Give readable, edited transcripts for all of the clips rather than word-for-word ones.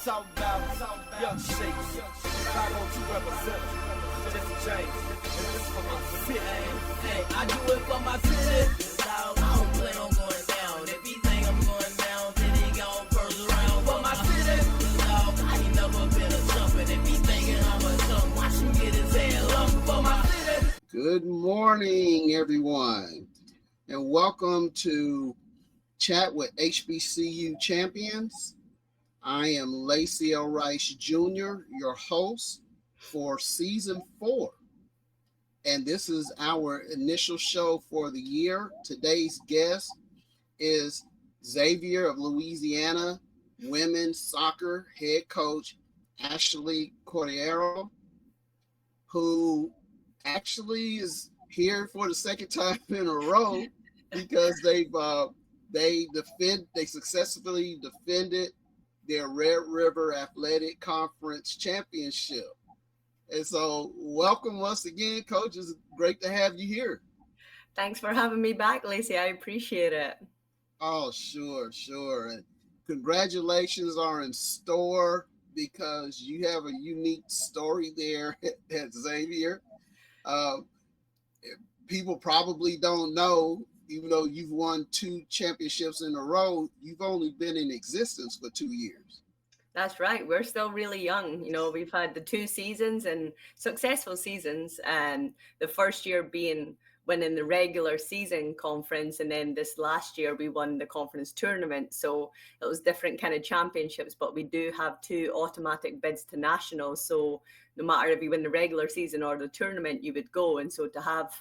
talk about young shakes. I want to represent just change. And this for my city. Hey, I do it for my city. Dog, I don't plan on going down. If he think I'm going down, then he gon' first round. For my city. Dog, I ain't never been a chump. And if he thinking I'm a chump, watch him get his head up. For my city. Good morning, everyone, and welcome to Chat with HBCU Champions. I am Lacey L. Rice Jr., your host for Season 4. And this is our initial show for the year. Today's guest is Xavier of Louisiana women's soccer head coach, Ashley Cordeiro, who actually is here for the second time in a row because they successfully defended their Red River Athletic Conference championship. And so welcome once again, Coach. It's great to have you here. Thanks for having me back, Lacey. I appreciate it. Oh, sure. And congratulations are in store because you have a unique story there at Xavier. People probably don't know, even though you've won 2 championships in a row, you've only been in existence for 2 years. That's right. We're still really young. You know, we've had the 2 seasons and successful seasons, and the first year being winning the regular season conference, and then this last year we won the conference tournament. So it was different kind of championships, but we do have 2 automatic bids to nationals. So no matter if you win the regular season or the tournament, you would go. And so to have,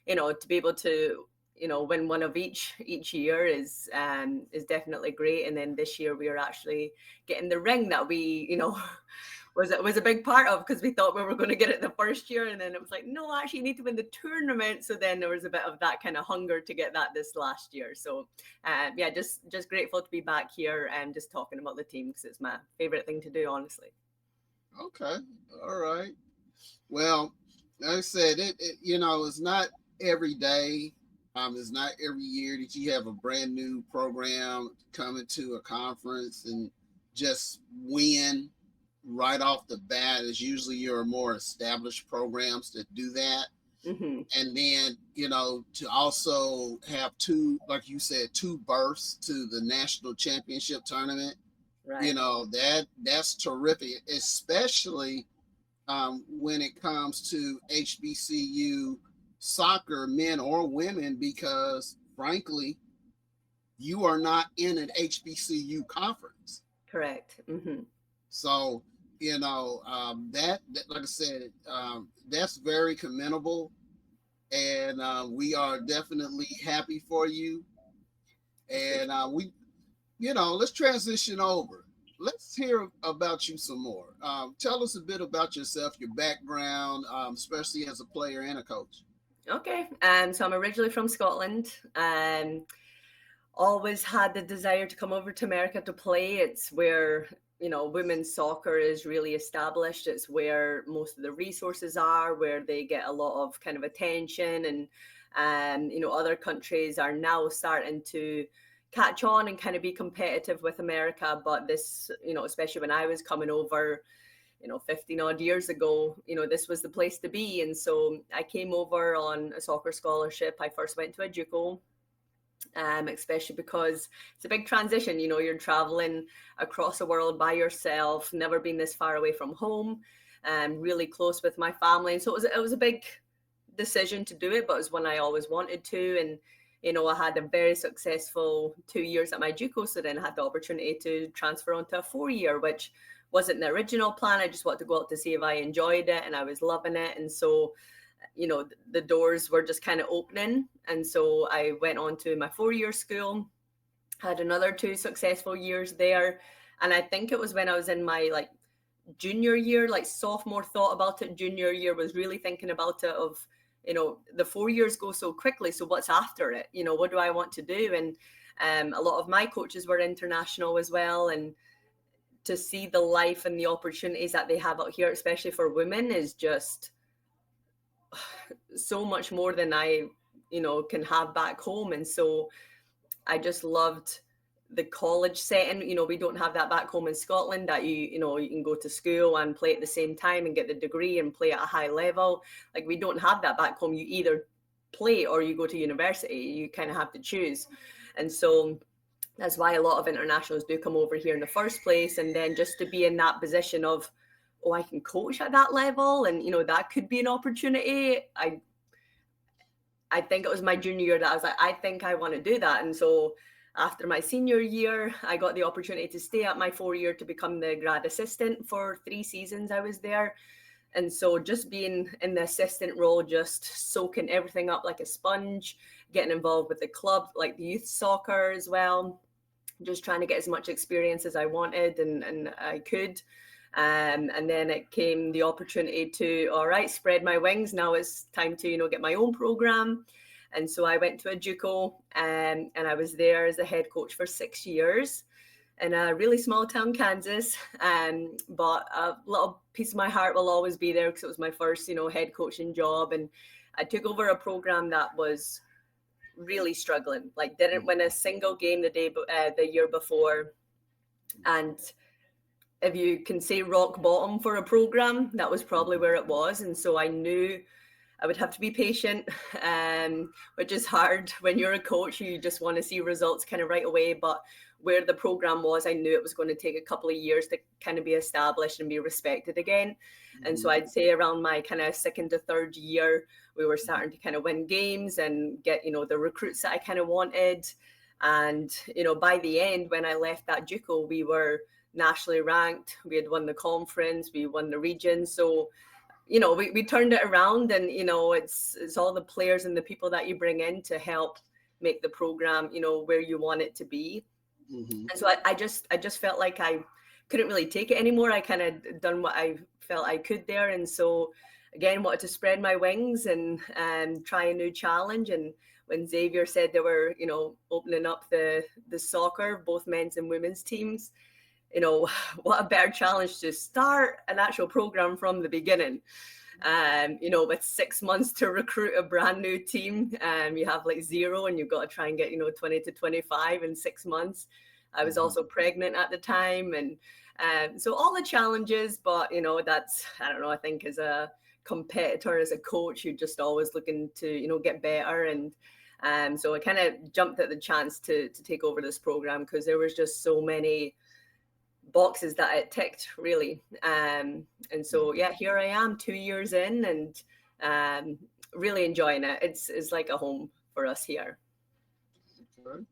you know, to be able to, you know, win one of each year is definitely great. And then this year we are actually getting the ring that we, you know, was a big part of, because we thought we were going to get it the first year, and then it was like, no, actually you need to win the tournament. So then there was a bit of that kind of hunger to get that this last year. So yeah, just grateful to be back here and just talking about the team, because it's my favorite thing to do, honestly. Okay, all right. Well, like I said, it you know, it's not every day. It's not every year that you have a brand new program coming to a conference and just win right off the bat. Is usually your more established programs that do that. Mm-hmm. And then, you know, to also have 2, like you said, 2 berths to the national championship tournament. Right. You know, that's terrific, especially when it comes to HBCU soccer, men or women, because frankly, you are not in an HBCU conference. Correct. Mm-hmm. So, you know, that like I said, that's very commendable, and we are definitely happy for you. And we, you know, let's transition over. Let's hear about you some more. Tell us a bit about yourself, your background, especially as a player and a coach. Okay. So I'm originally from Scotland, and always had the desire to come over to America to play. It's where, you know, women's soccer is really established. It's where most of the resources are, where they get a lot of kind of attention, and you know, other countries are now starting to catch on and kind of be competitive with America. But this, you know, especially when I was coming over, you know, 15 odd years ago, you know, this was the place to be. And so I came over on a soccer scholarship. I first went to a JUCO, especially because it's a big transition. You know, you're traveling across the world by yourself, never been this far away from home, really close with my family. And so it was a big decision to do it, but it was one I always wanted to. And, you know, I had a very successful 2 years at my JUCO, so then I had the opportunity to transfer onto a 4-year, which wasn't the original plan. I just wanted to go out to see if I enjoyed it, and I was loving it. And so, you know, the doors were just kind of opening. And so I went on to my 4-year school, had another 2 successful years there. And I think it was when I was in my like junior year, like sophomore, thought about it. Junior year was really thinking about it of, you know, the 4 years go so quickly. So what's after it? You know, what do I want to do? And a lot of my coaches were international as well. And to see the life and the opportunities that they have out here, especially for women, is just so much more than I, you know, can have back home. And so I just loved the college setting. You know, we don't have that back home in Scotland, that you know, you can go to school and play at the same time and get the degree and play at a high level. Like, we don't have that back home. You either play or you go to university. You kind of have to choose. And so that's why a lot of internationals do come over here in the first place. And then just to be in that position of, oh, I can coach at that level, and, you know, that could be an opportunity. I think it was my junior year that I was like, I think I want to do that. And so after my senior year, I got the opportunity to stay at my 4-year to become the grad assistant for 3 seasons I was there. And so just being in the assistant role, just soaking everything up like a sponge, getting involved with the club, like the youth soccer as well, just trying to get as much experience as I wanted and I could. And then it came the opportunity to, all right, spread my wings. Now it's time to, you know, get my own program. And so I went to a JUCO, and I was there as a head coach for 6 years in a really small town, Kansas. But a little piece of my heart will always be there because it was my first, you know, head coaching job. And I took over a program that was really struggling, like didn't win a single game the year before. And if you can say rock bottom for a program, that was probably where it was. And so I knew I would have to be patient, which is hard when you're a coach. You just want to see results kind of right away. But where the program was, I knew it was going to take a couple of years to kind of be established and be respected again. Mm-hmm. And so I'd say around my kind of second to third year, we were starting to kind of win games and get, you know, the recruits that I kind of wanted. And, you know, by the end, when I left that JUCO, we were nationally ranked. We had won the conference, we won the region. So, you know, we turned it around, and, you know, it's all the players and the people that you bring in to help make the program, you know, where you want it to be. Mm-hmm. And so I just felt like I couldn't really take it anymore. I kind of done what I felt I could there. And so again, wanted to spread my wings and try a new challenge. And when Xavier said they were, you know, opening up the soccer, both men's and women's teams, you know, what a better challenge to start an actual program from the beginning. You know, with 6 months to recruit a brand new team, you have like 0 and you've got to try and get, you know, 20 to 25 in 6 months. I was also pregnant at the time. And so all the challenges, but, you know, that's, I don't know, I think as a competitor, as a coach, you're just always looking to, you know, get better. And so I kind of jumped at the chance to take over this program because there was just so many boxes that it ticked, really. And so, yeah, here I am 2 years in and really enjoying it. It's like a home for us here. Okay.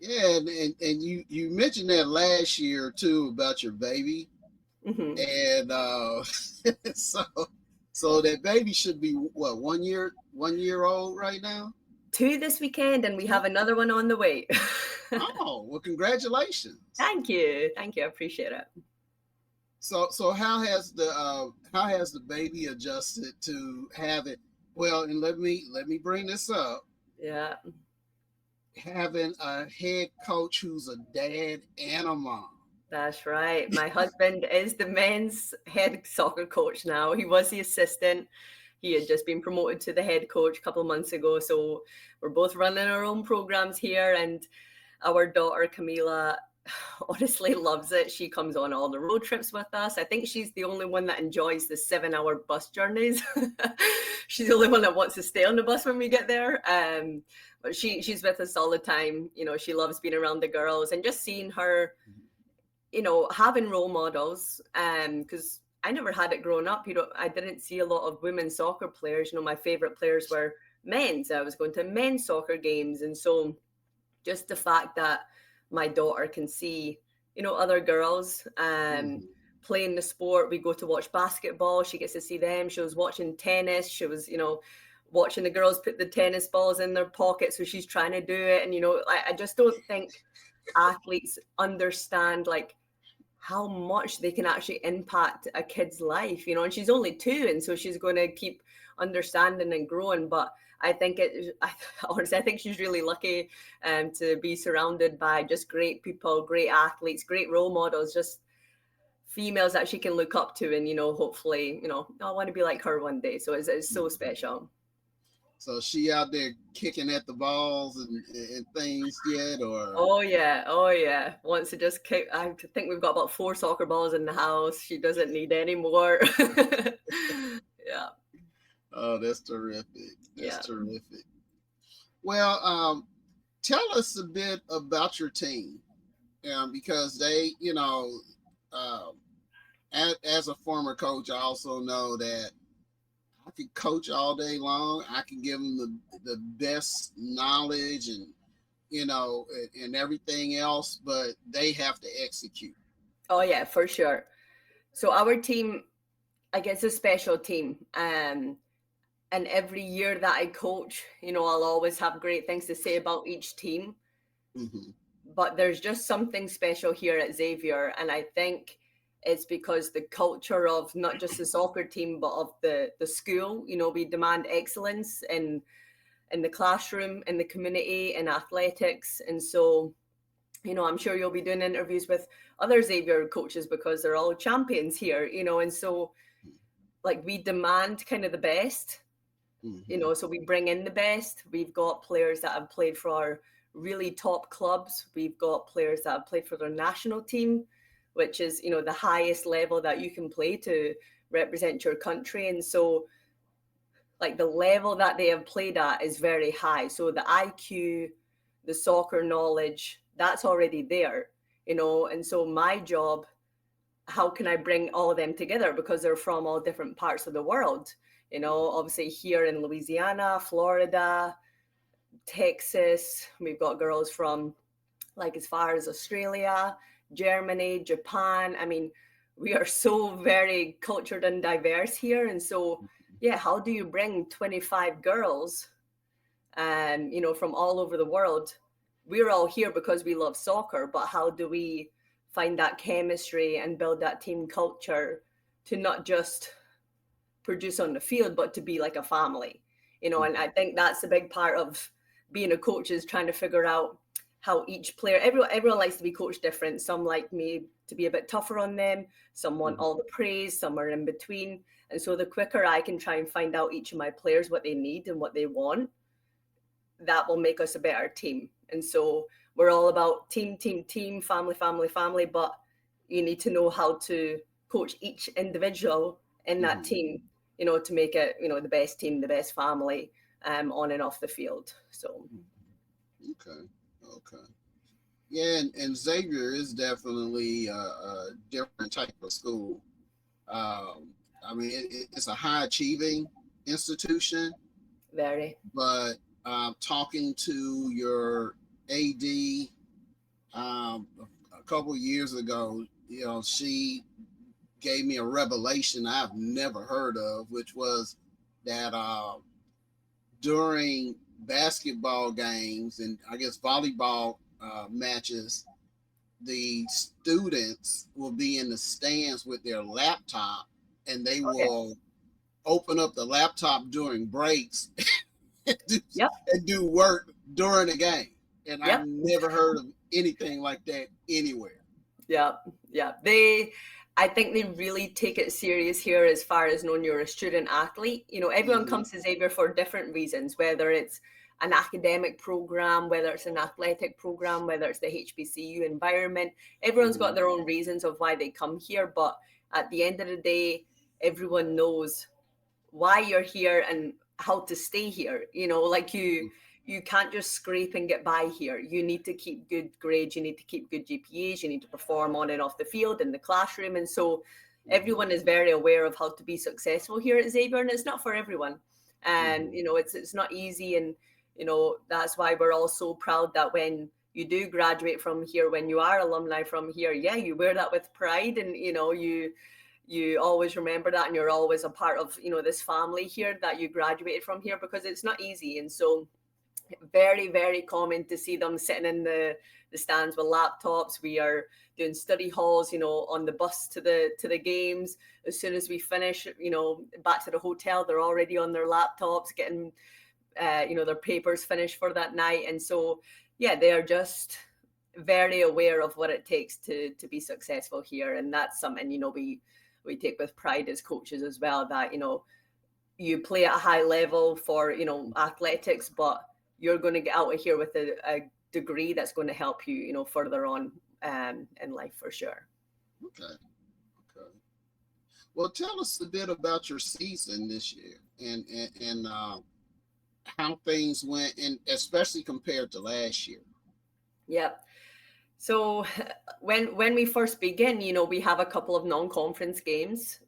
Yeah, and you mentioned that last year too about your baby. Mm-hmm. And so that baby should be what, 1 year old right now? 2 this weekend, and we have another one on the way. Oh, well, congratulations. Thank you. I appreciate it. So how has the baby adjusted to have it? Well, and let me bring this up. Yeah. Having a head coach who's a dad and a mom. That's right. My husband is the men's head soccer coach now. He was the assistant. He had just been promoted to the head coach a couple of months ago. So we're both running our own programs here. And our daughter, Camila, honestly loves it. She comes on all the road trips with us. I think she's the only one that enjoys the 7-hour bus journeys. She's the only one that wants to stay on the bus when we get there. But she's with us all the time. You know, she loves being around the girls and just seeing her, you know, having role models. Because I never had it growing up. You know, I didn't see a lot of women's soccer players. You know, my favorite players were men's. I was going to men's soccer games. And so just the fact that my daughter can see, you know, other girls playing the sport. We go to watch basketball. She gets to see them. She was watching tennis. She was, you know, watching the girls put the tennis balls in their pockets. So she's trying to do it. And, you know, I just don't think athletes understand, like, how much they can actually impact a kid's life, you know, and she's only 2. And so she's going to keep understanding and growing. But I think honestly, I think she's really lucky to be surrounded by just great people, great athletes, great role models, just females that she can look up to. And, you know, hopefully, you know, I want to be like her one day. So it's so special. So she out there kicking at the balls and things yet, or? Oh yeah. Wants to just kick. I think we've got about 4 soccer balls in the house. She doesn't need any more. Yeah. Oh, that's terrific. That's Yeah. terrific. Well, tell us a bit about your team, because they, um, as a former coach, I also know that I can coach all day long. I can give them the best knowledge and and everything else, but they have to execute. Oh yeah, for sure. So our team, I guess, a special team. And every year that I coach, I'll always have great things to say about each team. Mm-hmm. But there's just something special here at Xavier, and I think it's because the culture of not just the soccer team, but of the school. We demand excellence in the classroom, in the community, in athletics, and so I'm sure you'll be doing interviews with other Xavier coaches because they're all champions here, and so like we demand kind of the best. Mm-hmm. So we bring in the best. We've got players that have played for our really top clubs. We've got players that have played for their national team, which is, the highest level that you can play to represent your country. And so like the level that they have played at is very high. So the IQ, the soccer knowledge, that's already there, and so my job, how can I bring all of them together because they're from all different parts of the world? Obviously here in Louisiana, Florida, Texas, we've got girls from like as far as Australia, Germany, Japan. I mean, we are so very cultured and diverse here. And so, yeah, how do you bring 25 girls, from all over the world? We're all here because we love soccer, but how do we find that chemistry and build that team culture to not just produce on the field, but to be like a family, and I think that's a big part of being a coach is trying to figure out how each player, everyone likes to be coached different. Some like me to be a bit tougher on them. Some want all the praise, some are in between. And so the quicker I can try and find out each of my players, what they need and what they want, that will make us a better team. And so we're all about team, family, but you need to know how to coach each individual in that team, to make it, the best team, the best family, on and off the field. So. Okay. Yeah, and Xavier is definitely a different type of school. I mean, it's a high achieving institution. Very. But talking to your AD a couple years ago, she gave me a revelation I've never heard of, which was that during basketball games and I guess volleyball matches, the students will be in the stands with their laptop and they will open up the laptop during breaks and do work during the game. And I've never heard of anything like that anywhere. Yeah. I think they really take it serious here as far as knowing you're a student athlete. Everyone comes to Xavier for different reasons, whether it's an academic program, whether it's an athletic program, whether it's the HBCU environment. Everyone's got their own reasons of why they come here. But at the end of the day, everyone knows why you're here and how to stay here. You can't just scrape and get by here. You need to keep good grades. You need to keep good GPAs. You need to perform on and off the field in the classroom. And so everyone is very aware of how to be successful here at Xavier, and it's not for everyone. And, it's not easy. And, that's why we're all so proud that when you do graduate from here, when you are alumni from here, you wear that with pride. And, you always remember that, and you're always a part of, this family here that you graduated from here, because it's not easy. And so very, very common to see them sitting in the stands with laptops. We are doing study halls, on the bus to the games. As soon as we finish, back to the hotel, they're already on their laptops getting, their papers finished for that night. And so, they are just very aware of what it takes to be successful here. And that's something, we take with pride as coaches as well, that, you play at a high level for, you know, athletics, but you're going to get out of here with a degree that's going to help you, you know, further on in life for sure. Okay. Well, tell us a bit about your season this year and how things went, and especially compared to last year. Yep. So when we first begin, you know, we have a couple of non-conference games,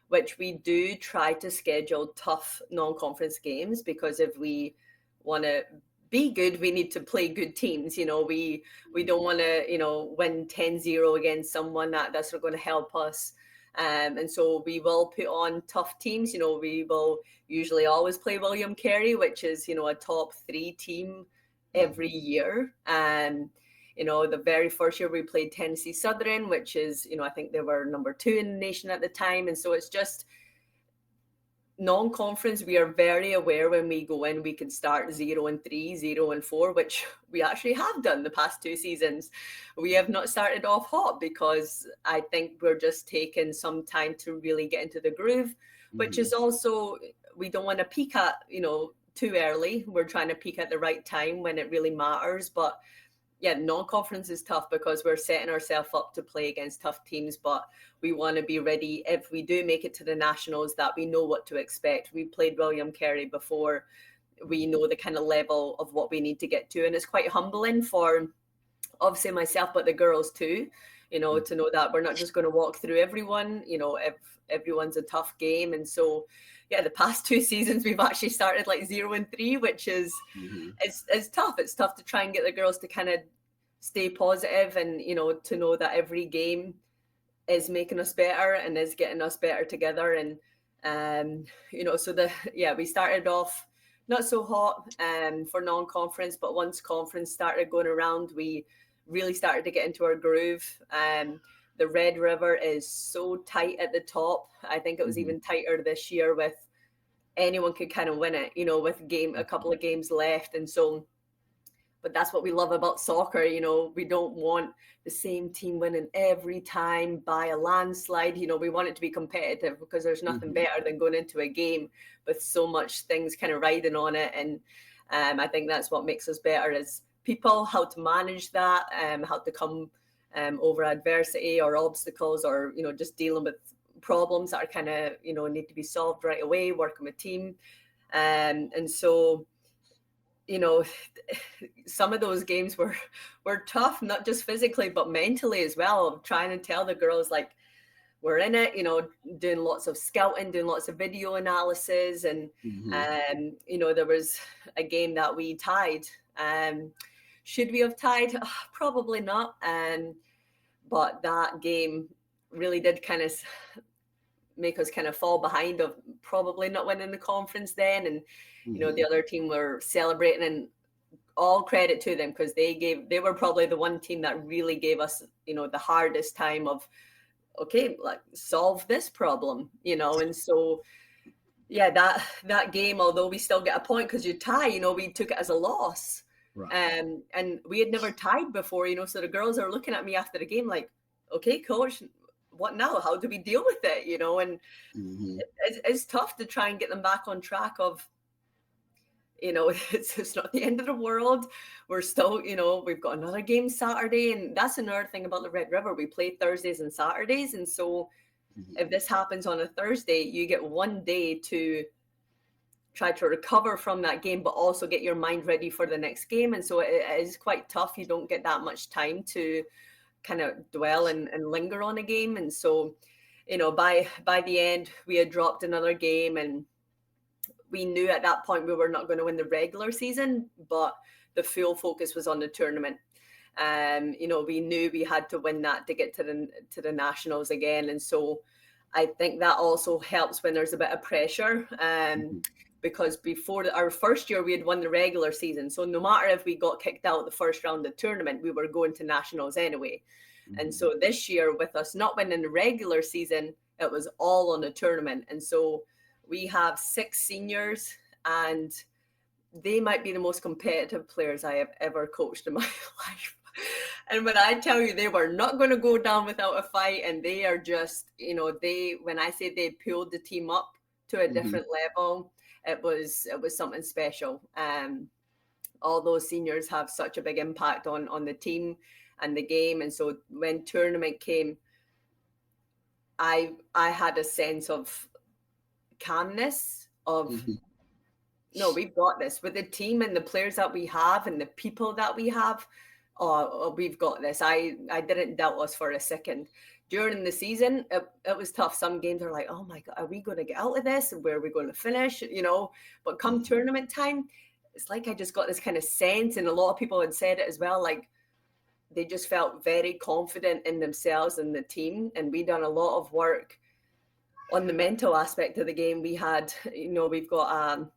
which we do try to schedule tough non-conference games, because if we want to be good, we need to play good teams. You know, we don't want to, you know, win 10-0 against someone that's not going to help us. And so we will put on tough teams. You know, we will usually always play William Carey, which is, you know, a top 3 team every year. You know, the very first year we played Tennessee Southern, which is, you know, I think they were number 2 in the nation at the time. And so it's just non-conference. We are very aware when we go in, we can start 0-3, 0-4, which we actually have done the past 2 seasons. We have not started off hot because I think we're just taking some time to really get into the groove, which is also, we don't want to peak at, you know, too early. We're trying to peak at the right time when it really matters. But yeah, non-conference is tough because we're setting ourselves up to play against tough teams, but we want to be ready if we do make it to the nationals, that we know what to expect. We played William Carey before. We know the kind of level of what we need to get to. And it's quite humbling for obviously myself, but the girls too, you know, to know that we're not just going to walk through everyone, you know, if everyone's a tough game. And so, yeah, the past 2 seasons, we've actually started like 0-3, which is, it's tough. It's tough to try and get the girls to kind of stay positive and, you know, to know that every game is making us better and is getting us better together. And, you know, so we started off not so hot for non-conference, but once conference started going around, we really started to get into our groove. The Red River is so tight at the top. I think it was even tighter this year, with anyone could kind of win it, you know, with a couple of games left. And so, but that's what we love about soccer. You know, we don't want the same team winning every time by a landslide. You know, we want it to be competitive, because there's nothing better than going into a game with so much things kind of riding on it. And I think that's what makes us better as people, how to manage that, how to come over adversity or obstacles, or, you know, just dealing with problems that are kind of, you know, need to be solved right away, working with team. And so, you know, some of those games were tough, not just physically, but mentally as well, trying to tell the girls, like, we're in it, you know, doing lots of scouting, doing lots of video analysis. And, you know, there was a game that we tied. Should we have tied? Probably not. But that game really did kind of make us kind of fall behind of probably not winning the conference then. And, you know, the other team were celebrating, and all credit to them, because they were probably the one team that really gave us, you know, the hardest time of, okay, like, solve this problem, you know. And so, yeah, that game, although we still get a point because you tie, you know, we took it as a loss. Right. And we had never tied before, you know, so the girls are looking at me after the game like, okay, coach, what now? How do we deal with it? You know, and it's tough to try and get them back on track of, you know, it's not the end of the world. We're still, you know, we've got another game Saturday. And that's another thing about the Red River. We play Thursdays and Saturdays. And so if this happens on a Thursday, you get one day to try to recover from that game, but also get your mind ready for the next game. And so it is quite tough. You don't get that much time to kind of dwell and linger on a game. And so, you know, by the end, we had dropped another game, and we knew at that point we were not going to win the regular season, but the full focus was on the tournament. You know, we knew we had to win that to get to the nationals again. And so I think that also helps when there's a bit of pressure. Because before our first year, we had won the regular season. So no matter if we got kicked out the first round of the tournament, we were going to nationals anyway. And so this year, with us not winning the regular season, it was all on the tournament. And so we have 6 seniors, and they might be the most competitive players I have ever coached in my life. And when I tell you, they were not going to go down without a fight, and they are just, you know, when I say they pulled the team up to a different level. It was something special. All those seniors have such a big impact on the team and the game. And so when tournament came, I had a sense of calmness of, no, we've got this with the team and the players that we have and the people that we have. Oh, we've got this. I didn't doubt us for a second. During the season, it was tough. Some games are like, oh my God, are we going to get out of this? Where are we going to finish? You know, but come tournament time, it's like I just got this kind of sense, and a lot of people had said it as well, like they just felt very confident in themselves and the team. And we done a lot of work on the mental aspect of the game. We had, you know, we've got a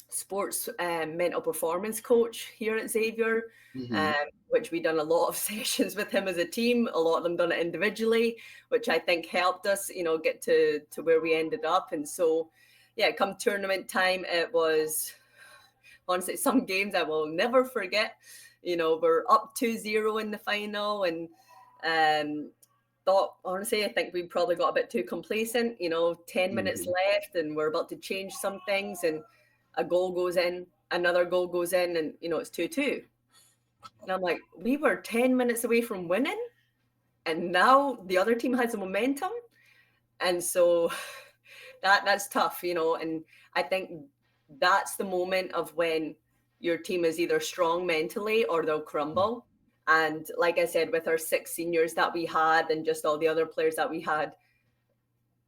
sports mental performance coach here at Xavier, which we done a lot of sessions with him as a team. A lot of them done it individually, which I think helped us, you know, get to where we ended up. And so, yeah, come tournament time, it was honestly some games I will never forget. You know, we're up 2-0 in the final, and thought, honestly, I think we probably got a bit too complacent. You know, 10 minutes left, and we're about to change some things, and a goal goes in, another goal goes in, and, you know, it's 2-2. And I'm like, we were 10 minutes away from winning, and now the other team has the momentum. And so that's tough, you know, and I think that's the moment of when your team is either strong mentally or they'll crumble. And like I said, with our 6 seniors that we had and just all the other players that we had,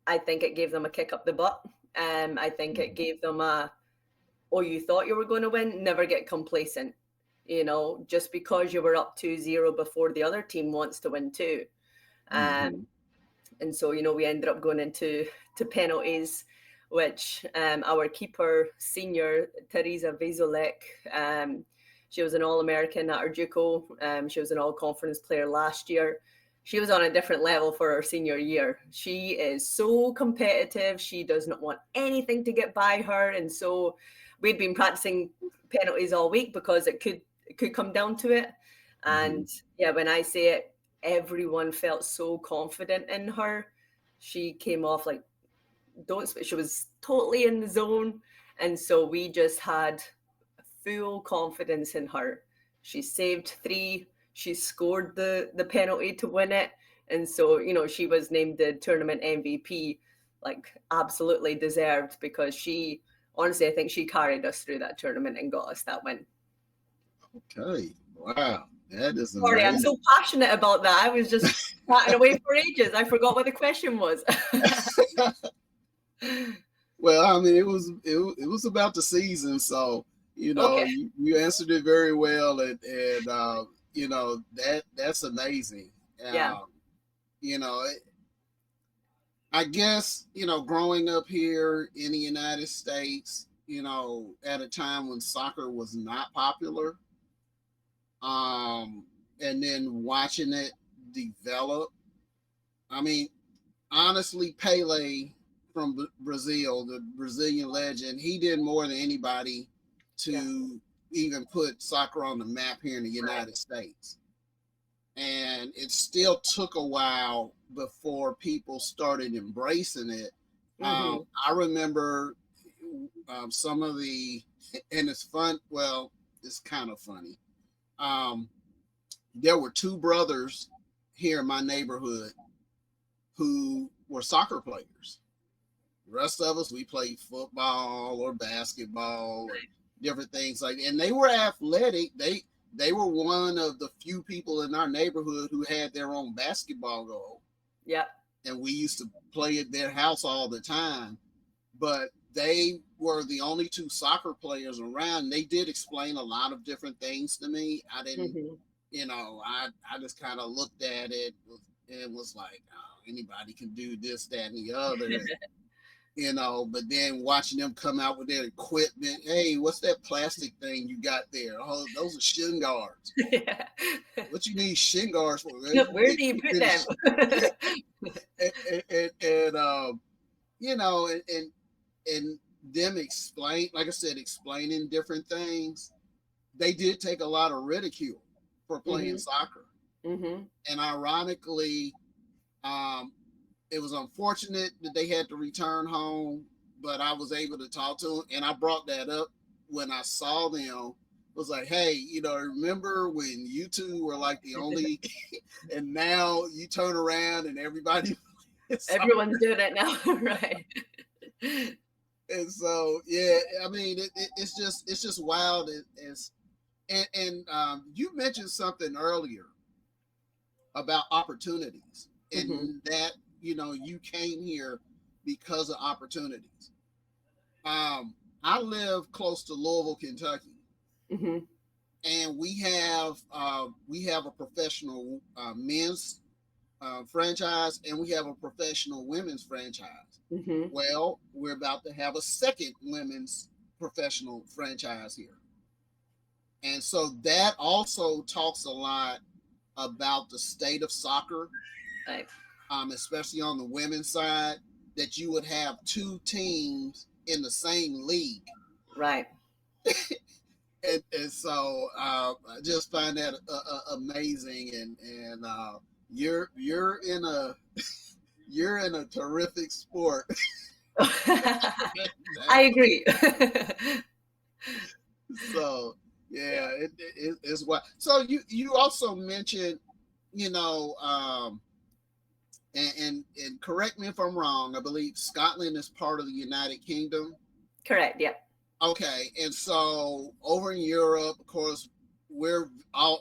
I think it gave them a kick up the butt. I think it gave them oh, you thought you were going to win, never get complacent. You know, just because you were up 2-0 before the other team wants to win too. And so, you know, we ended up going into penalties, which our keeper, senior, Teresa Vezolek, she was an All-American at our JUCO. She was an All-Conference player last year. She was on a different level for her senior year. She is so competitive. She does not want anything to get by her. And so we'd been practicing penalties all week because it could come down to it. And yeah, when I say it, everyone felt so confident in her. She came off like, she was totally in the zone. And so we just had full confidence in her. She saved 3. She scored the penalty to win it. And so, you know, she was named the tournament MVP, like absolutely deserved, because she, honestly, I think she carried us through that tournament and got us that win. Okay. Wow. That is amazing. Sorry, I'm so passionate about that. I was just chatting away for ages. I forgot what the question was. Well, I mean, it was about the season, so, you know, okay. you answered it very well, and you know, that's amazing. Yeah. You know, I guess, you know, growing up here in the United States, you know, at a time when soccer was not popular, and then watching it develop. I mean, honestly, Pele from Brazil, the Brazilian legend, he did more than anybody to even put soccer on the map here in the United States. And it still took a while before people started embracing it. I remember some of the, and it's fun, well, it's kind of funny. There were 2 brothers here in my neighborhood who were soccer players. The rest of us, we played football or basketball or different things like that. And they were athletic. They were one of the few people in our neighborhood who had their own basketball goal. Yeah. And we used to play at their house all the time. But they were the only 2 soccer players around. They did explain a lot of different things to me. I didn't, you know, I just kind of looked at it and was like, oh, anybody can do this, that, and the other. You know, but then watching them come out with their equipment, hey, what's that plastic thing you got there? Oh, those are shin guards. What you need shin guards for? Where do you put them? and you know, and them explain, like I said, explaining different things. They did take a lot of ridicule for playing soccer. And ironically, it was unfortunate that they had to return home, but I was able to talk to them, and I brought that up when I saw them. Was like, hey, you know, remember when you two were like the only, and now you turn around and everybody's doing it now, right? And so, yeah, I mean, it's just wild. You mentioned something earlier about opportunities, and that, you know, you came here because of opportunities. I live close to Louisville, Kentucky. And we have a professional men's franchise, and we have a professional women's franchise. Well, we're about to have a second women's professional franchise here, and so that also talks a lot about the state of soccer, right. Especially on the women's side, that you would have two teams in the same league, right? And so I just find that amazing, and you're in a terrific sport. I agree. So yeah, it's what. So you also mentioned, you know, and correct me if I'm wrong, I believe Scotland is part of the United Kingdom. Correct. Yeah. Okay, and so over in Europe, of course,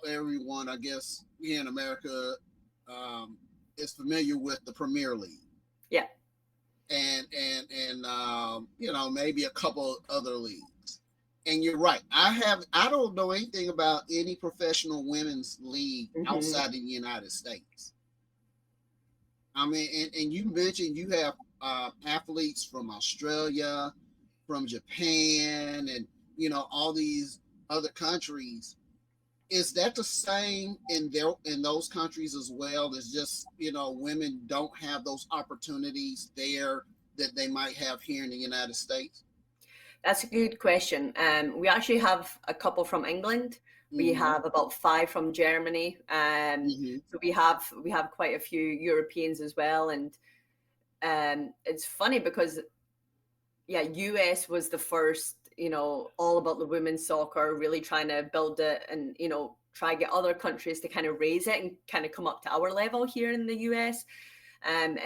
everyone, I guess, here in America, is familiar with the Premier League. Yeah. And you know, maybe a couple other leagues. And you're right. I don't know anything about any professional women's league outside the United States. I mean, and you mentioned you have athletes from Australia, from Japan, and, you know, all these other countries. Is that the same in those countries as well? It's just, you know, women don't have those opportunities there that they might have here in the United States? That's a good question. We actually have a couple from England. We have about 5 from Germany. So we have quite a few Europeans as well. And it's funny because, yeah, US was the first, you know, all about the women's soccer, really trying to build it and, you know, try to get other countries to kind of raise it and kind of come up to our level here in the US. In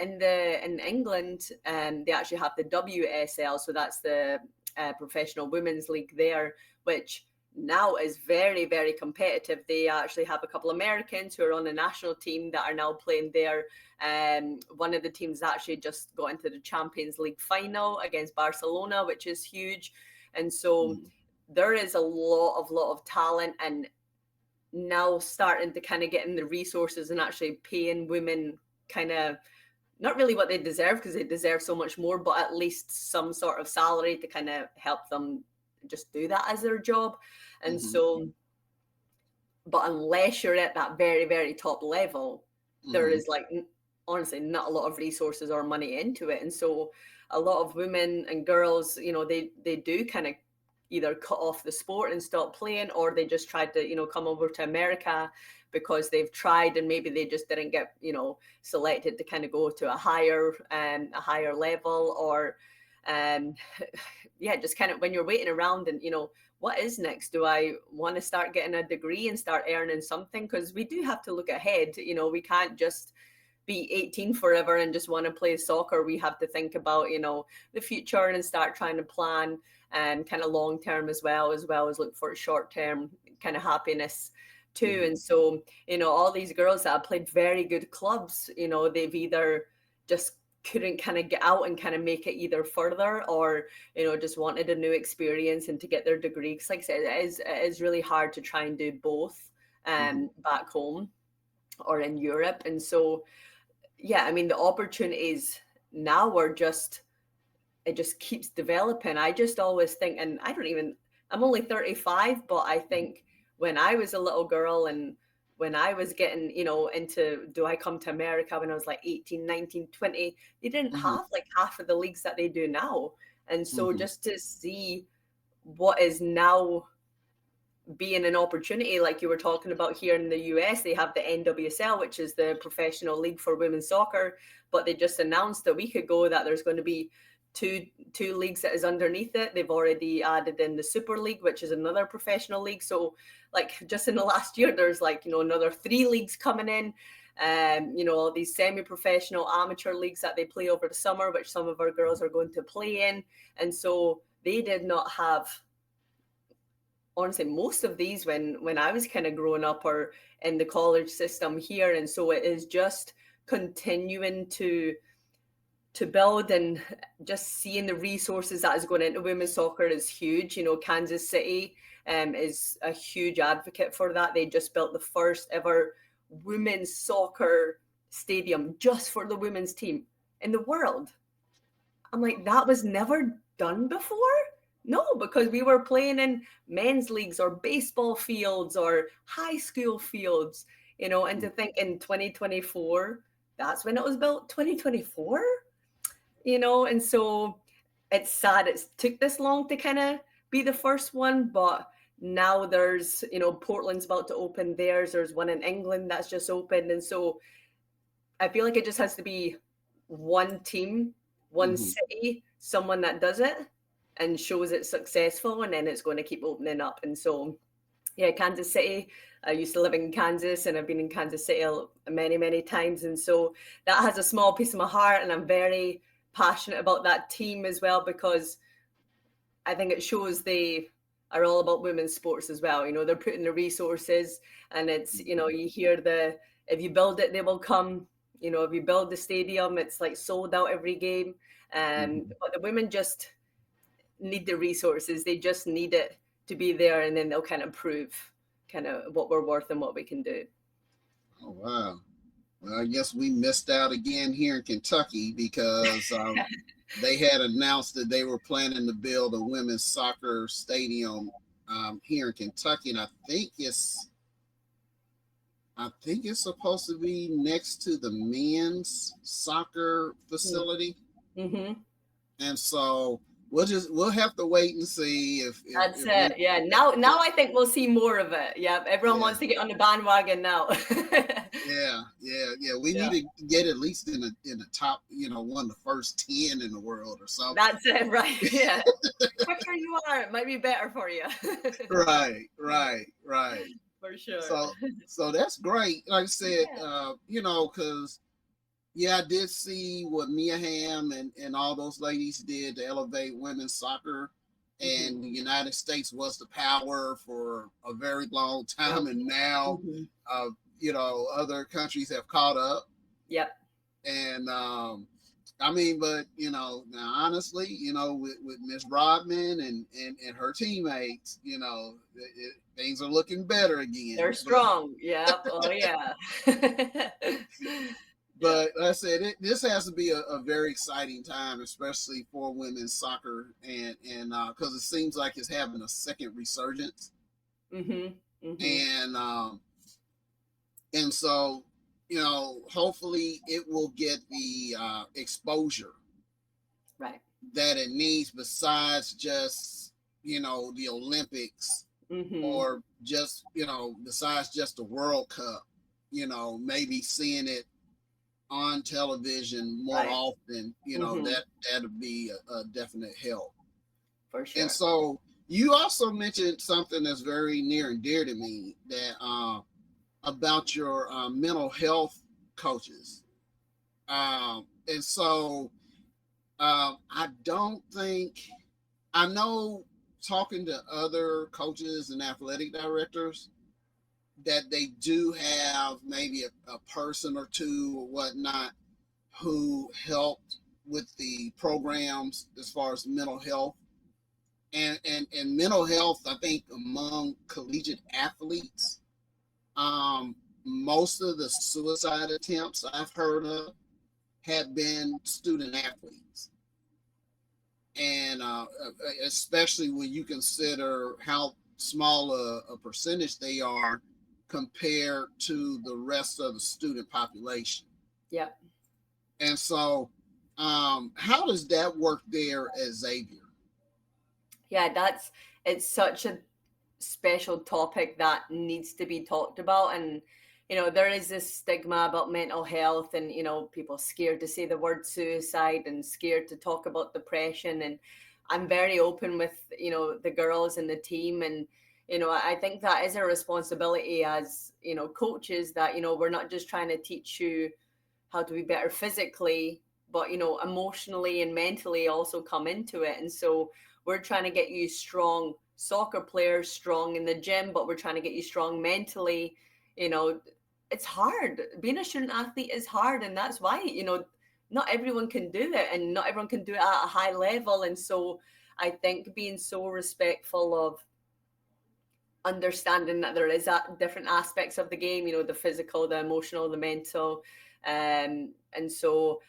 England, they actually have the WSL, so that's the professional women's league there, which now is very, very competitive. They actually have a couple of Americans who are on the national team that are now playing there. One of the teams actually just got into the Champions League final against Barcelona, which is huge. And so there is a lot of talent, and now starting to kind of get in the resources and actually paying women kind of not really what they deserve, because they deserve so much more, but at least some sort of salary to kind of help them just do that as their job. And so, but unless you're at that very, very top level, there is, like, honestly not a lot of resources or money into it. And so a lot of women and girls, you know, they do kind of either cut off the sport and stop playing, or they just tried to, you know, come over to America because they've tried and maybe they just didn't get, you know, selected to kind of go to a higher level, or just kind of when you're waiting around and, you know, what is next? Do I want to start getting a degree and start earning something? Because we do have to look ahead. You know, we can't just be 18 forever and just want to play soccer. We have to think about, you know, the future and start trying to plan and kind of long term as well as look for short term kind of happiness too. And so, you know, all these girls that have played very good clubs, you know, they've either just couldn't kind of get out and kind of make it either further, or, you know, just wanted a new experience and to get their degree. Because like I said, it is really hard to try and do both back home or in Europe. And so, yeah, I mean, the opportunities now it just keeps developing. I just always think, and I'm only 35, but I think when I was a little girl and when I was getting, you know, into, do I come to America when I was like 18, 19, 20, they didn't have like half of the leagues that they do now. And so just to see what is now being an opportunity, like you were talking about here in the US, they have the NWSL, which is the professional league for women's soccer, but they just announced a week ago that there's going to be two leagues that is underneath it. They've already added in the Super League, which is another professional league. So like just in the last year, there's like, another 3 leagues coming in. All these semi-professional amateur leagues that they play over the summer, which some of our girls are going to play in. And so they did not have, honestly, most of these when I was kind of growing up or in the college system here. And so it is just continuing to build, and just seeing the resources that is going into women's soccer is huge. Kansas City is a huge advocate for that. They just built the first ever women's soccer stadium just for the women's team in the world. I'm like, that was never done before? No, because we were playing in men's leagues or baseball fields or high school fields, and to think in 2024, that's when it was built, 2024, and so it's sad it took this long to kind of be the first one, but now there's, Portland's about to open theirs. There's one in England that's just opened. And so I feel like it just has to be one team, one city, someone that does it and shows it's successful, and then it's going to keep opening up. And so, yeah, Kansas City, I used to live in Kansas, and I've been in Kansas City many, many times. And so that has a small piece of my heart, and I'm very passionate about that team as well, because I think it shows they are all about women's sports as well. They're putting the resources, and it's, you hear if you build it, they will come. If you build the stadium, it's like sold out every game. But the women just need the resources. They just need it to be there, and then they'll kind of prove kind of what we're worth and what we can do. Oh, wow. Well, I guess we missed out again here in Kentucky, because they had announced that they were planning to build a women's soccer stadium here in Kentucky, and I think it's supposed to be next to the men's soccer facility. Mm-hmm. And so we'll have to wait and see if that's it. Yeah. Now I think we'll see more of it. Yeah. Everyone wants to get on the bandwagon now. Yeah. We need to get at least in the top, one of the first 10 in the world or something. That's it, right? Yeah. The quicker you are, it might be better for you. Right. For sure. So that's great. Like I said, because I did see what Mia Hamm and all those ladies did to elevate women's soccer. And the United States was the power for a very long time. And now, other countries have caught up. Yep. And, but, now honestly, with Miss Rodman and her teammates, things are looking better again. They're strong. Yeah. Oh, yeah. But like I said, this has to be a very exciting time, especially for women's soccer, and because it seems like it's having a second resurgence. And so, hopefully it will get the exposure that it needs, besides just, the Olympics or just, besides just the World Cup, maybe seeing it on television more often, that'd be a definite help. For sure. And so you also mentioned something that's very near and dear to me, that about your mental health coaches. And so I know, talking to other coaches and athletic directors, that they do have maybe a person or two or whatnot who helped with the programs as far as mental health. And mental health, I think, among collegiate athletes, most of the suicide attempts I've heard of have been student athletes. And especially when you consider how small a percentage they are compared to the rest of the student population. Yep. And so how does that work there at Xavier? Yeah, it's such a special topic that needs to be talked about. And, there is this stigma about mental health, and, people scared to say the word suicide and scared to talk about depression. And I'm very open with, the girls and the team. And, I think that is a responsibility as, coaches, that, we're not just trying to teach you how to be better physically, but, emotionally and mentally also come into it. And so we're trying to get you strong soccer players, strong in the gym, but we're trying to get you strong mentally. It's hard. Being a student athlete is hard. And that's why, not everyone can do it, and not everyone can do it at a high level. And so I think being so respectful of understanding that there is different aspects of the game, the physical, the emotional, the mental. And so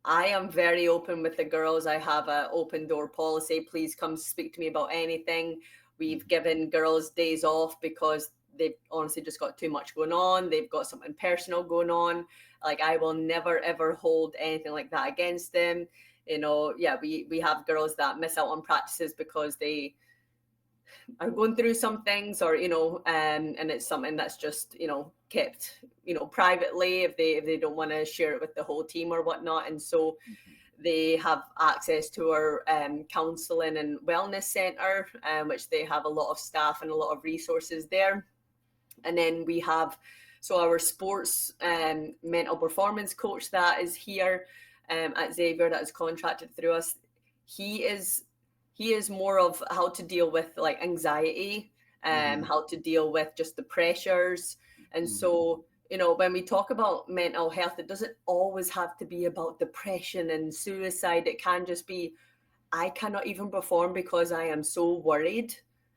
I am very open with the girls. I have an open door policy. Please come speak to me about anything. We've given girls days off because they've honestly just got too much going on. They've got something personal going on. Like, I will never, ever hold anything like that against them. We have girls that miss out on practices because they are going through some things, or, and it's something that's just, kept, privately if they don't want to share it with the whole team or whatnot. And so they have access to our counselling and wellness centre, which they have a lot of staff and a lot of resources there. And then we have, our sports mental performance coach that is here at Xavier, that is contracted through us. He is more of how to deal with like anxiety, how to deal with just the pressures. And so, when we talk about mental health, it doesn't always have to be about depression and suicide. It can just be, I cannot even perform because I am so worried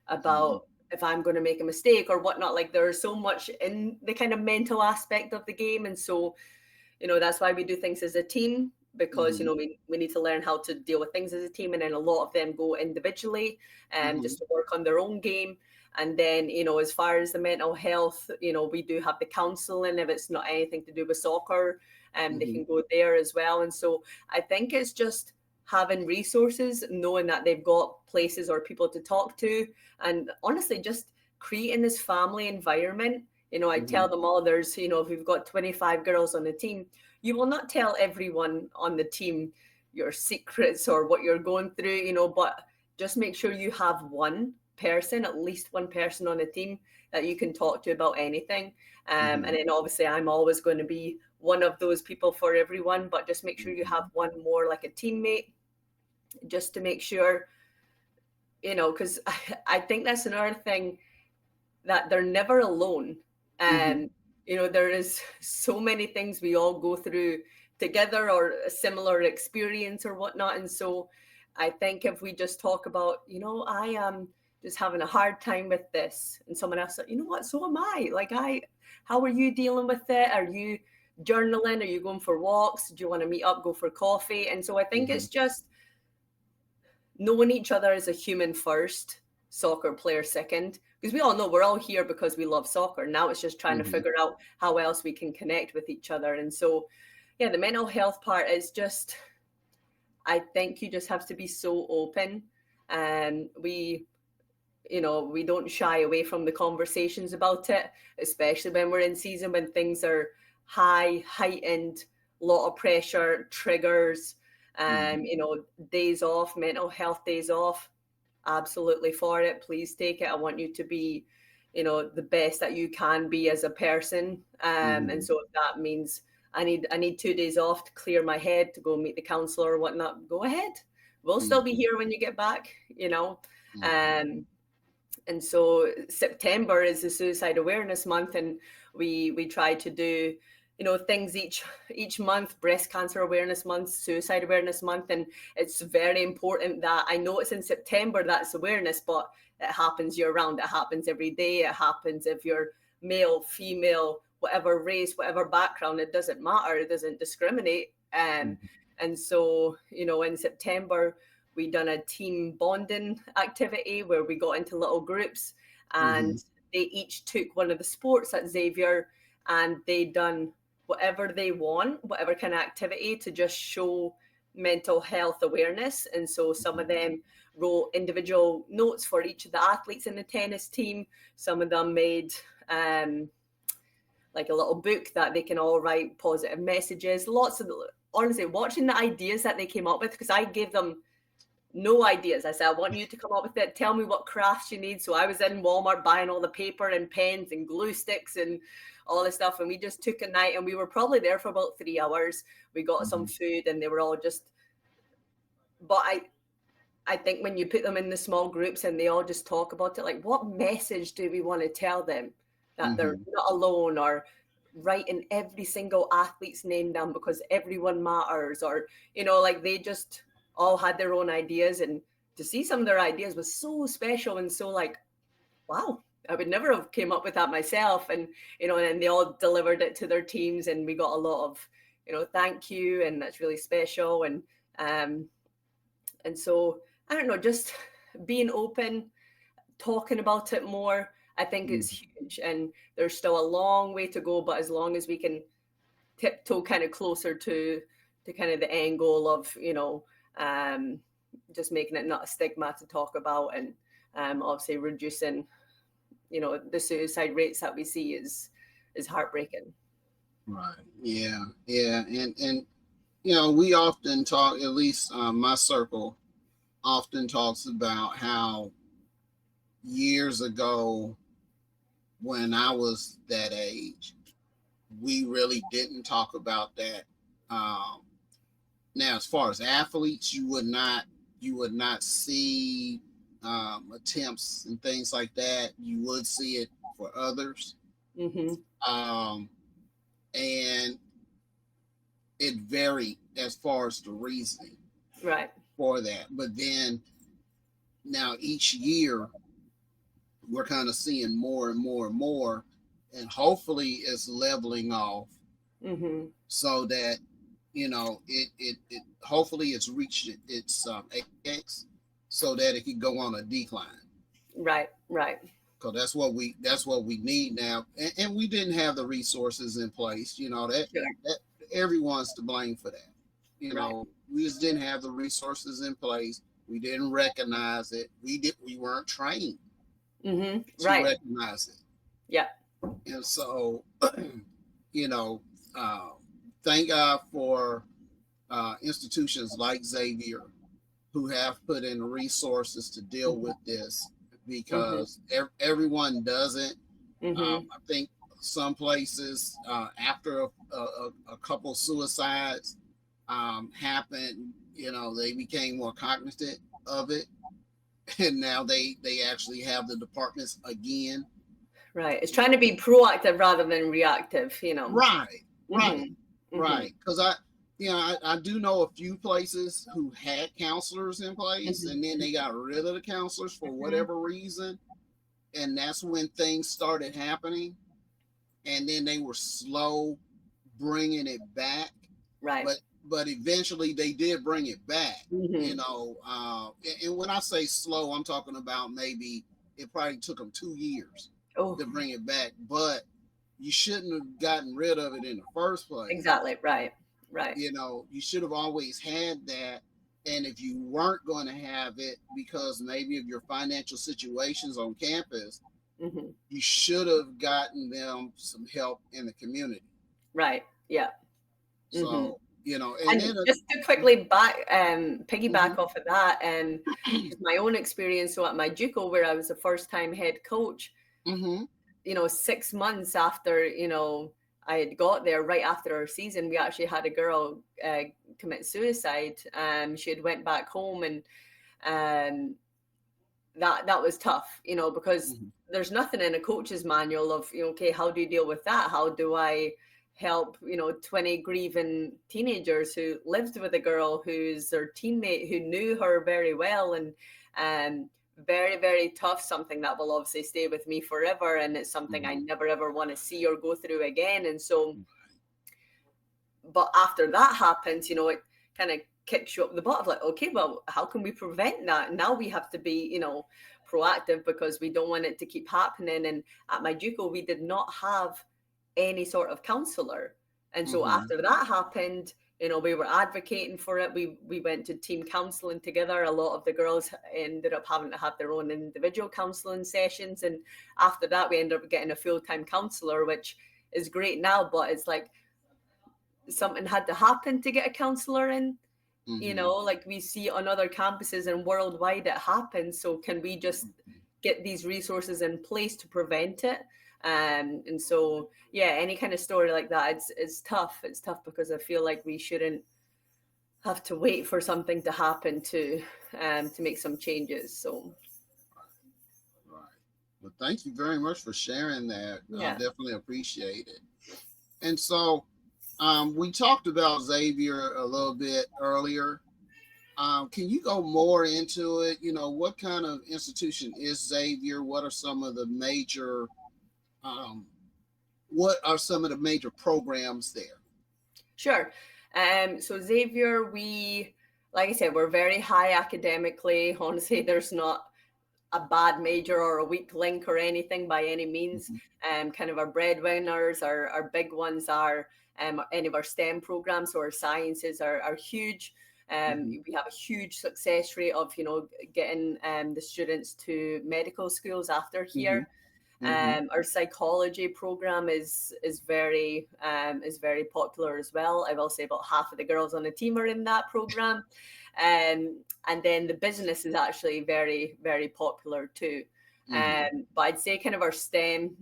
about if I'm going to make a mistake or whatnot. Like, there's so much in the kind of mental aspect of the game. And so, that's why we do things as a team, because, we need to learn how to deal with things as a team. And then a lot of them go individually just to work on their own game. And then, as far as the mental health, we do have the counselling. If it's not anything to do with soccer, they can go there as well. And so I think it's just having resources, knowing that they've got places or people to talk to, and honestly, just creating this family environment. I tell them all, there's, if we've got 25 girls on the team, you will not tell everyone on the team your secrets or what you're going through, but just make sure you have at least one person on the team that you can talk to about anything. And then obviously I'm always going to be one of those people for everyone, but just make sure you have one more, like a teammate, just to make sure, because I think that's another thing, that they're never alone. And, there is so many things we all go through together, or a similar experience or whatnot. And so I think if we just talk about, I am just having a hard time with this, and someone else said, what, so am I. Like, how are you dealing with it? Are you journaling? Are you going for walks? Do you want to meet up, go for coffee? And so I think it's just knowing each other as a human first, soccer player second, because we all know we're all here because we love soccer. Now it's just trying to figure out how else we can connect with each other. And so, the mental health part is just, I think you just have to be so open. And we don't shy away from the conversations about it, especially when we're in season, when things are heightened, lot of pressure, triggers, days off, mental health days off. Absolutely for it. Please take it. I want you to be, the best that you can be as a person. And so if that means I need 2 days off to clear my head, to go meet the counselor or whatnot, go ahead. We'll still be here when you get back, And so September is the Suicide Awareness Month, and we try to do, things each month: Breast Cancer Awareness Month, Suicide Awareness Month. And it's very important that, I know it's in September, that's awareness, but it happens year round. It happens every day. It happens if you're male, female, whatever race, whatever background, it doesn't matter. It doesn't discriminate. And so, in September, we done a team bonding activity where we got into little groups, and they each took one of the sports at Xavier, and they done whatever they want, whatever kind of activity, to just show mental health awareness. And so some of them wrote individual notes for each of the athletes in the tennis team. Some of them made like a little book that they can all write positive messages. Lots of, honestly, watching the ideas that they came up with, because I gave them no ideas. I said, I want you to come up with it. Tell me what crafts you need. So I was in Walmart buying all the paper and pens and glue sticks and all this stuff. And we just took a night, and we were probably there for about 3 hours. We got some food, and they were all just, but I think when you put them in the small groups and they all just talk about it, like, what message do we want to tell them? That they're not alone, or writing every single athlete's name down because everyone matters, or, you know, like, they just all had their own ideas, and to see some of their ideas was so special and so like, wow, I would never have came up with that myself. And, you know, and they all delivered it to their teams, and we got a lot of, you know, thank you, and that's really special. And so, I don't know, just being open, talking about it more, I think it's huge. And there's still a long way to go, but as long as we can tiptoe kind of closer to kind of the end goal of, you know, just making it not a stigma to talk about, and obviously reducing, you know, the suicide rates that we see is heartbreaking. Right. Yeah. And you know, we often talk, at least my circle often talks about how years ago, when I was that age, we really didn't talk about that. Now, as far as athletes, you would not see attempts and things like that. You would see it for others, and it varied as far as the reasoning, right, for that. But then now each year, we're kind of seeing more and more and more, and hopefully it's leveling off, so that, you know, it hopefully it's reached its apex, so that it can go on a decline. Right. Because that's what we need now, and we didn't have the resources in place. You know, that everyone's to blame for that. You know, we just didn't have the resources in place. We didn't recognize it. We weren't trained to recognize it. Yeah. And so, you know, thank God for institutions like Xavier, who have put in resources to deal with this, because everyone doesn't. I think some places, after a couple suicides happened, you know, they became more cognizant of it, and now they actually have the departments again. Right. It's trying to be proactive rather than reactive, you know. Right. Because I do know a few places who had counselors in place, and then they got rid of the counselors for whatever reason, and that's when things started happening, and then they were slow bringing it back. Right. But eventually they did bring it back. You know, and when I say slow, I'm talking about maybe it probably took them 2 years to bring it back, but you shouldn't have gotten rid of it in the first place. Exactly. Right. You know, you should have always had that. And if you weren't going to have it because maybe of your financial situations on campus, you should have gotten them some help in the community. Right. Yeah. So, you know, and then just to quickly piggyback off of that, and my own experience, so at my JUCO, where I was a first-time head coach, you know, 6 months after, you know, I had got there, right after our season, we actually had a girl commit suicide. She had went back home, and that was tough, you know, because there's nothing in a coach's manual of, you know, okay, how do you deal with that? How do I help, you know, 20 grieving teenagers who lived with a girl who's their teammate, who knew her very well, and very, very tough, something that will obviously stay with me forever. And it's something I never, ever want to see or go through again. And so, but after that happens, you know, it kind of kicks you up the butt of like, okay, well, how can we prevent that? Now we have to be, you know, proactive, because we don't want it to keep happening. And at my JUCO, we did not have any sort of counselor. And so after that happened, you know, we were advocating for it. We went to team counseling together. A lot of the girls ended up having to have their own individual counseling sessions. And after that, we ended up getting a full-time counselor, which is great now, but it's like something had to happen to get a counselor in. You know, like we see on other campuses and worldwide it happens. So can we just get these resources in place to prevent it? And so, yeah, any kind of story like that, it's tough. It's tough because I feel like we shouldn't have to wait for something to happen to make some changes. So. Right. Well, thank you very much for sharing that. Yeah. I definitely appreciate it. And so, we talked about Xavier a little bit earlier. Can you go more into it? You know, what kind of institution is Xavier? What are some of the major programs there? Sure. So Xavier, like I said, we're very high academically. Honestly, there's not a bad major or a weak link or anything by any means. Kind of our breadwinners, our big ones are any of our STEM programs. So our sciences are huge. We have a huge success rate of, you know, getting the students to medical schools after here. Our psychology program is very popular as well. I will say about half of the girls on the team are in that program. And then the business is actually very, very popular too. But I'd say kind of our STEM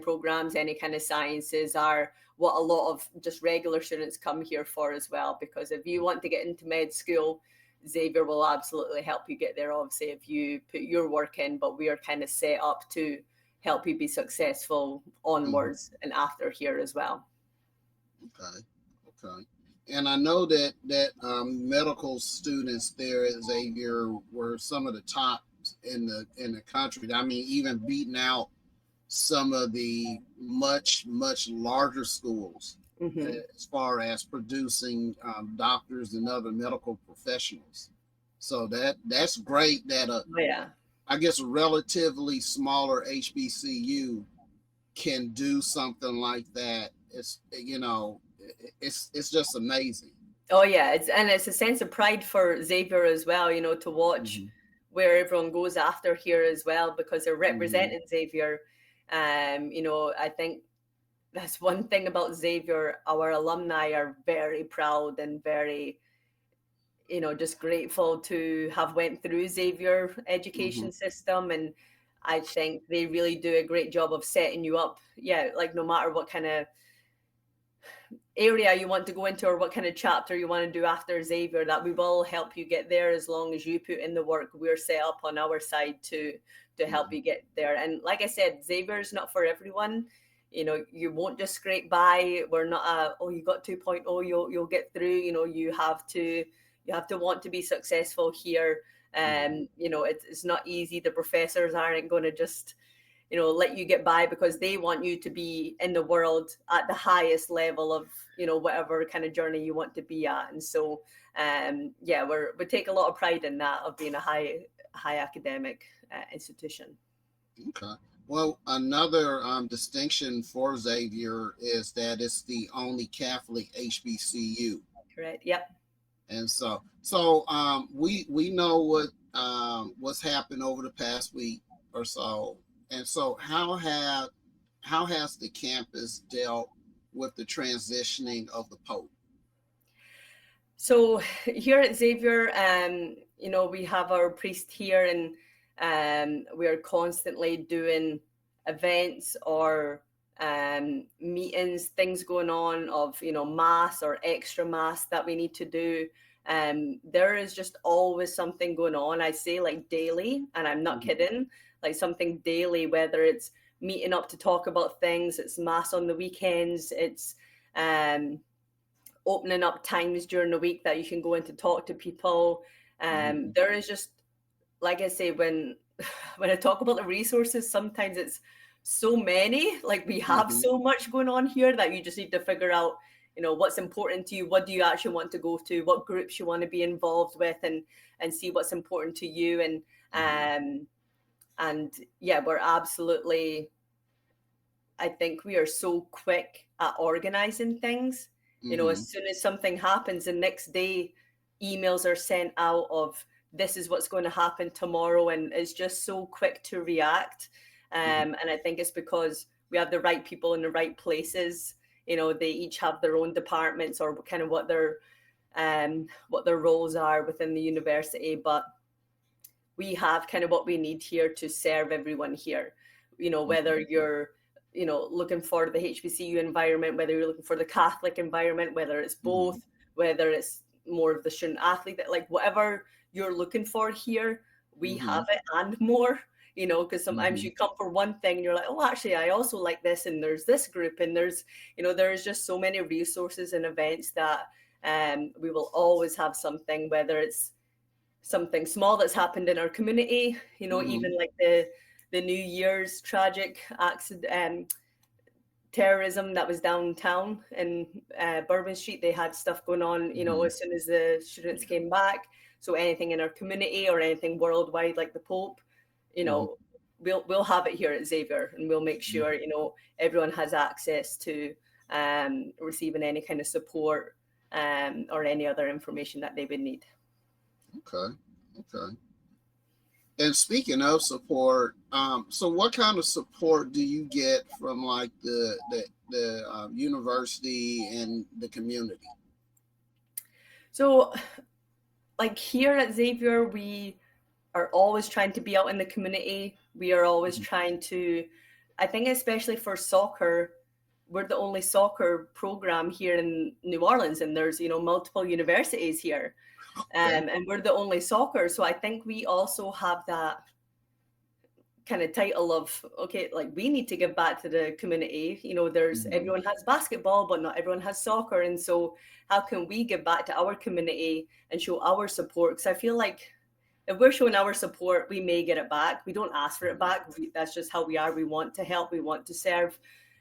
programs, any kind of sciences, are what a lot of just regular students come here for as well. Because if you want to get into med school, Xavier will absolutely help you get there, obviously, if you put your work in. But we are kind of set up to help you be successful onwards and after here as well. Okay. And I know that medical students there at Xavier were some of the top in the country. I mean, even beating out some of the much larger schools as far as producing doctors and other medical professionals. So that's great that I guess a relatively smaller HBCU can do something like that. It's, you know, it's just amazing. Oh yeah, it's a sense of pride for Xavier as well, you know, to watch where everyone goes after here as well, because they're representing Xavier. You know, I think that's one thing about Xavier. Our alumni are very proud and very, you know, just grateful to have went through Xavier education system. And I think they really do a great job of setting you up. Yeah, like no matter what kind of area you want to go into or what kind of chapter you want to do after Xavier, that we will help you get there as long as you put in the work. We're set up on our side to help you get there. And like I said, Xavier is not for everyone. You know, you won't just scrape by. We're not you got 2.0, you'll get through. You know, you have to want to be successful here. You know, it's not easy. The professors aren't going to just, you know, let you get by, because they want you to be in the world at the highest level of, you know, whatever kind of journey you want to be at. And so, yeah, we take a lot of pride in that, of being a high academic institution. Okay. Well, another distinction for Xavier is that it's the only Catholic HBCU. Correct. Yep. And so we know what's happened over the past week or so. And so how has the campus dealt with the transitioning of the Pope? So here at Xavier, you know, we have our priest here, and we are constantly doing events or meetings, things going on of, you know, mass or extra mass that we need to do. There is just always something going on. I say like daily, and I'm not kidding, like something daily, whether it's meeting up to talk about things, it's mass on the weekends, it's opening up times during the week that you can go in to talk to people. There is just, like I say, when I talk about the resources, sometimes it's so many, like we have so much going on here that you just need to figure out, you know, what's important to you, what do you actually want to go to, what groups you want to be involved with, and see what's important to you. And yeah, we're absolutely, I think we are so quick at organizing things. You know, as soon as something happens, the next day emails are sent out of this is what's going to happen tomorrow, and it's just so quick to react. And I think it's because we have the right people in the right places. You know, they each have their own departments or kind of what their roles are within the university, but we have kind of what we need here to serve everyone here. You know, whether you're, you know, looking for the HBCU environment, whether you're looking for the Catholic environment, whether it's both, whether it's more of the student athlete, like whatever you're looking for here, we have it and more. You know, because sometimes you come for one thing and you're like, oh, actually, I also like this, and there's this group, and there's, you know, there's just so many resources and events that we will always have something, whether it's something small that's happened in our community, you know, even like the New Year's tragic accident, terrorism that was downtown in Bourbon Street. They had stuff going on, you know, as soon as the students came back. So anything in our community or anything worldwide, like the Pope, you know, we'll have it here at Xavier, and we'll make sure, you know, everyone has access to receiving any kind of support or any other information that they would need. Okay. And speaking of support, so what kind of support do you get from like the university and the community? So, like here at Xavier, we are always trying to be out in the community. We are always trying to, I think especially for soccer, we're the only soccer program here in New Orleans, and there's, you know, multiple universities here. And we're the only soccer. So I think we also have that kind of title of, okay, like we need to give back to the community. You know, there's everyone has basketball, but not everyone has soccer. And so how can we give back to our community and show our support? Because I feel like if we're showing our support, we may get it back. We don't ask for it back. That's just how we are. We want to help. We want to serve.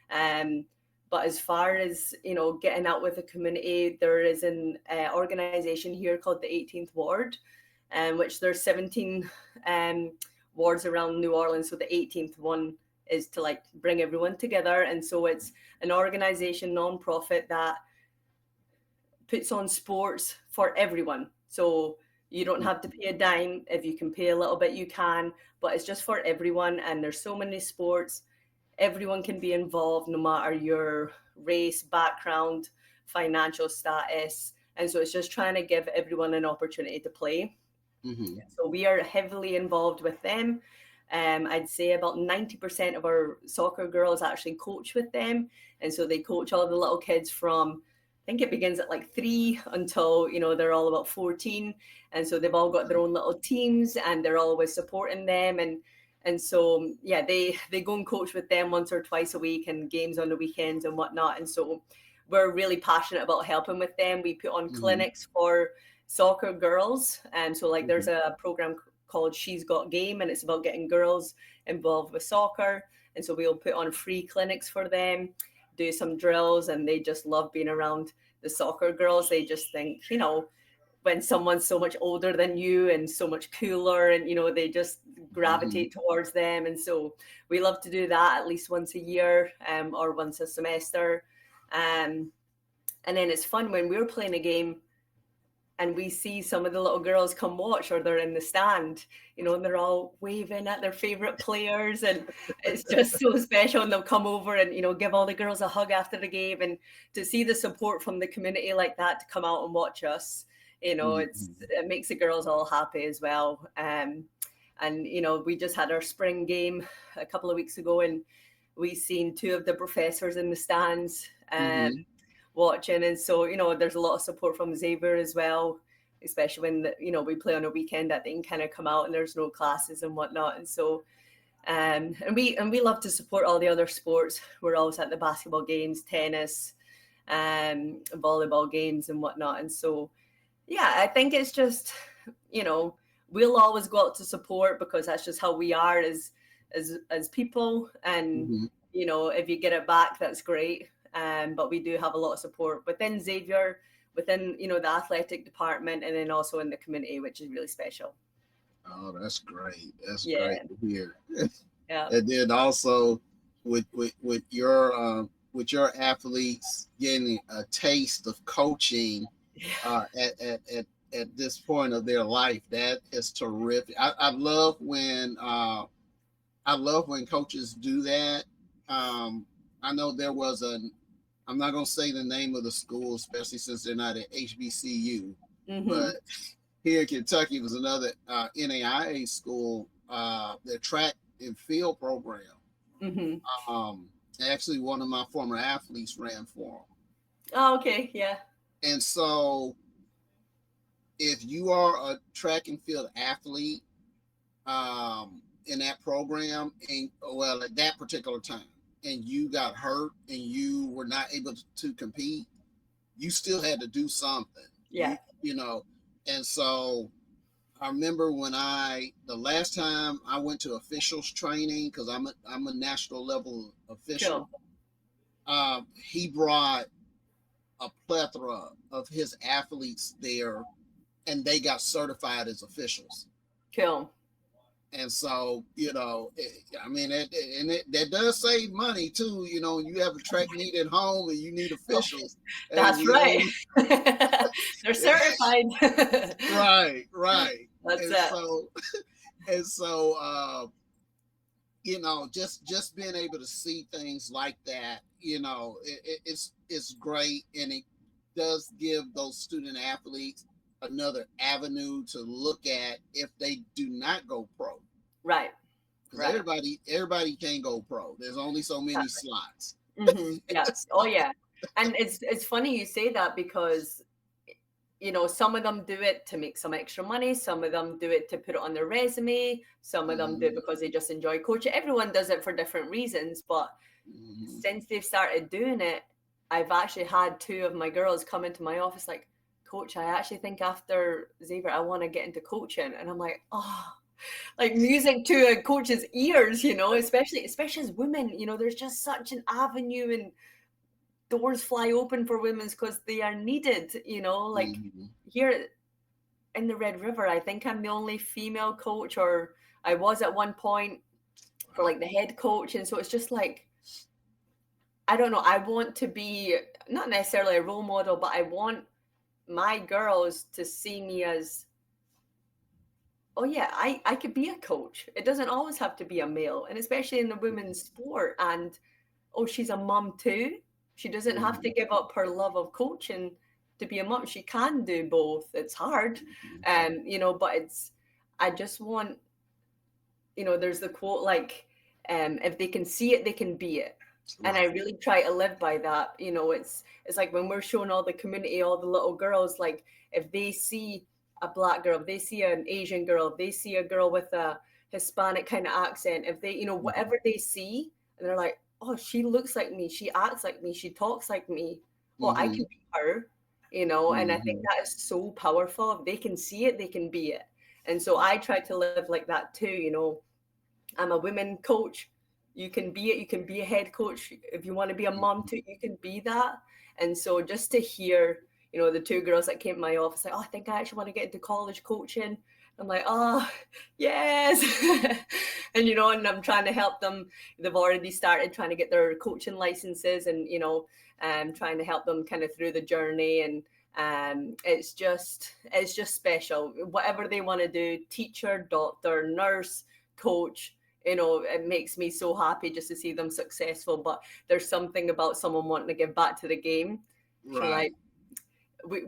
But as far as, you know, getting out with the community, there is an organization here called the 18th Ward, which there's 17 wards around New Orleans. So the 18th one is to like bring everyone together. And so it's an organization, nonprofit, that puts on sports for everyone. So you don't have to pay a dime. If you can pay a little bit, you can, but it's just for everyone. And there's so many sports. Everyone can be involved, no matter your race, background, financial status. And so it's just trying to give everyone an opportunity to play. So we are heavily involved with them. I'd say about 90% of our soccer girls actually coach with them. And so they coach all the little kids from, I think it begins at like 3 until, you know, they're all about 14. And so they've all got their own little teams, and they're always supporting them. And so, yeah, they go and coach with them once or twice a week, and games on the weekends and whatnot. And so we're really passionate about helping with them. We put on clinics for soccer girls. And so like there's a program called She's Got Game, and it's about getting girls involved with soccer. And so we'll put on free clinics for them, do some drills, and they just love being around the soccer girls. They just think, you know, when someone's so much older than you and so much cooler, and, you know, they just gravitate towards them. And so we love to do that at least once a year or once a semester. And then it's fun when we're playing a game and we see some of the little girls come watch, or they're in the stand, you know, and they're all waving at their favorite players. And it's just so special. And they'll come over and, you know, give all the girls a hug after the game. And to see the support from the community like that, to come out and watch us, you know, it makes the girls all happy as well. And, you know, we just had our spring game a couple of weeks ago, and we seen 2 of the professors in the stands watching. And so, you know, there's a lot of support from Xavier as well, especially when, you know, we play on a weekend that they can kind of come out and there's no classes and whatnot. And so, and we love to support all the other sports. We're always at the basketball games, tennis, volleyball games and whatnot. And so, yeah, I think it's just, you know, we'll always go out to support because that's just how we are as people. And, you know, if you get it back, that's great. But we do have a lot of support within Xavier, within, you know, the athletic department, and then also in the community, which is really special. Oh, that's great. That's great to hear. Yeah. And then also with your athletes getting a taste of coaching at this point of their life, that is terrific. I love when coaches do that. I know there was I'm not going to say the name of the school, especially since they're not at HBCU, but here in Kentucky was another NAIA school, their track and field program. Actually, one of my former athletes ran for them. Oh, okay, yeah. And so, if you are a track and field athlete in that program, and well, at that particular time, and you got hurt and you were not able to compete, you still had to do something. Yeah. You know, and so I remember when the last time I went to officials training, because I'm a national level official. Sure. He brought a plethora of his athletes there, and they got certified as officials. Cool. And so, you know, that does save money too. You know, you have a track meet at home and you need officials. That's right. They're certified. Right. That's it. And so, you know, just being able to see things like that, you know, it's great, and it does give those student athletes another avenue to look at if they do not go pro. Right. Because everybody can't go pro. There's only so many slots. Yes. Oh yeah. And it's funny you say that, because you know, some of them do it to make some extra money, some of them do it to put it on their resume, some of them do it because they just enjoy coaching. Everyone does it for different reasons, but since they've started doing it, I've actually had 2 of my girls come into my office like, Coach, I actually think after Xavier, I want to get into coaching. And I'm like, oh, like music to a coach's ears, you know, especially as women, you know, there's just such an avenue, and doors fly open for women because they are needed, you know, like here in the Red River, I think I'm the only female coach, or I was at one point for like the head coach. And so it's just like, I don't know, I want to be not necessarily a role model, but I want my girls to see me as, oh yeah, I could be a coach. It doesn't always have to be a male, and especially in the women's sport. And oh, she's a mom too. She doesn't have to give up her love of coaching to be a mom. She can do both. It's hard, you know, but I just want, you know, there's the quote like, if they can see it, they can be it. And I really try to live by that. You know, it's like when we're showing all the community, all the little girls, like if they see a Black girl, if they see an Asian girl, if they see a girl with a Hispanic kind of accent, if they, you know, whatever they see, and they're like, oh, she looks like me, she acts like me, she talks like me, well, I can be her, you know. And I think that is so powerful. If they can see it, they can be it. And so I try to live like that too, you know. I'm a women coach. You can be it. You can be a head coach. If you want to be a mom too, you can be that. And so just to hear, you know, the 2 girls that came to my office, like, oh, I think I actually want to get into college coaching. I'm like, oh, yes. And, you know, and I'm trying to help them. They've already started trying to get their coaching licenses, and, you know, trying to help them kind of through the journey. And it's just special. Whatever they want to do, teacher, doctor, nurse, coach, you know, it makes me so happy just to see them successful. But there's something about someone wanting to give back to the game. Right. So like,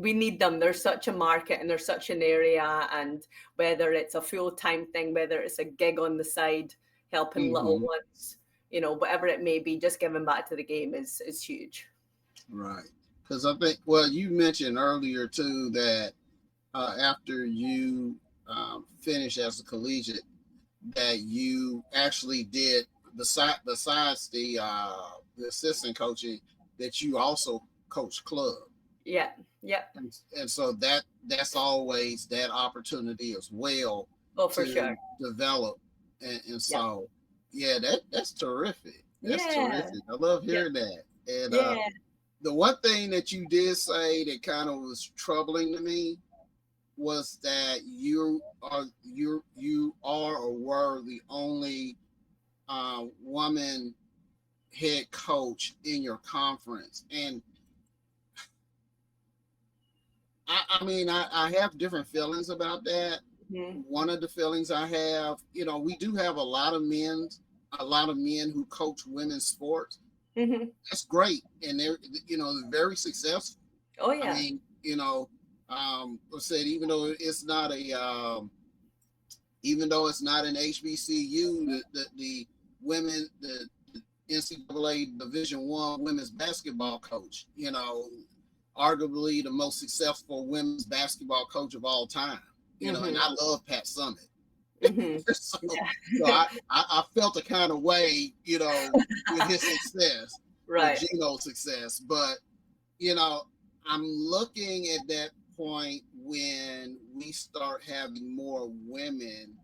we need them. There's such a market, and there's such an area, and whether it's a full-time thing, whether it's a gig on the side, helping little ones, you know, whatever it may be, just giving back to the game is huge. Right. Because I think, well, you mentioned earlier too that after you finished as a collegiate, that you actually did besides the assistant coaching, that you also coach club. Yeah. And so that's always that opportunity as well. Oh, for sure. Develop. And so, yeah, that's terrific. That's terrific. I love hearing that. And the one thing that you did say that kind of was troubling to me was that you are or were the only woman head coach in your conference. And I mean, I have different feelings about that. One of the feelings I have, you know, we do have a lot of men a lot of men who coach women's sports. Mm-hmm. That's great, and they're they're very successful. Oh yeah. I mean, I said even though it's not an HBCU, the women, the NCAA Division I women's basketball coach, arguably the most successful women's basketball coach of all time. And I love Pat Summitt. Mm-hmm. So I felt a kind of way, with his success, Right. with Gino's success. But, I'm looking at that point when we start having more women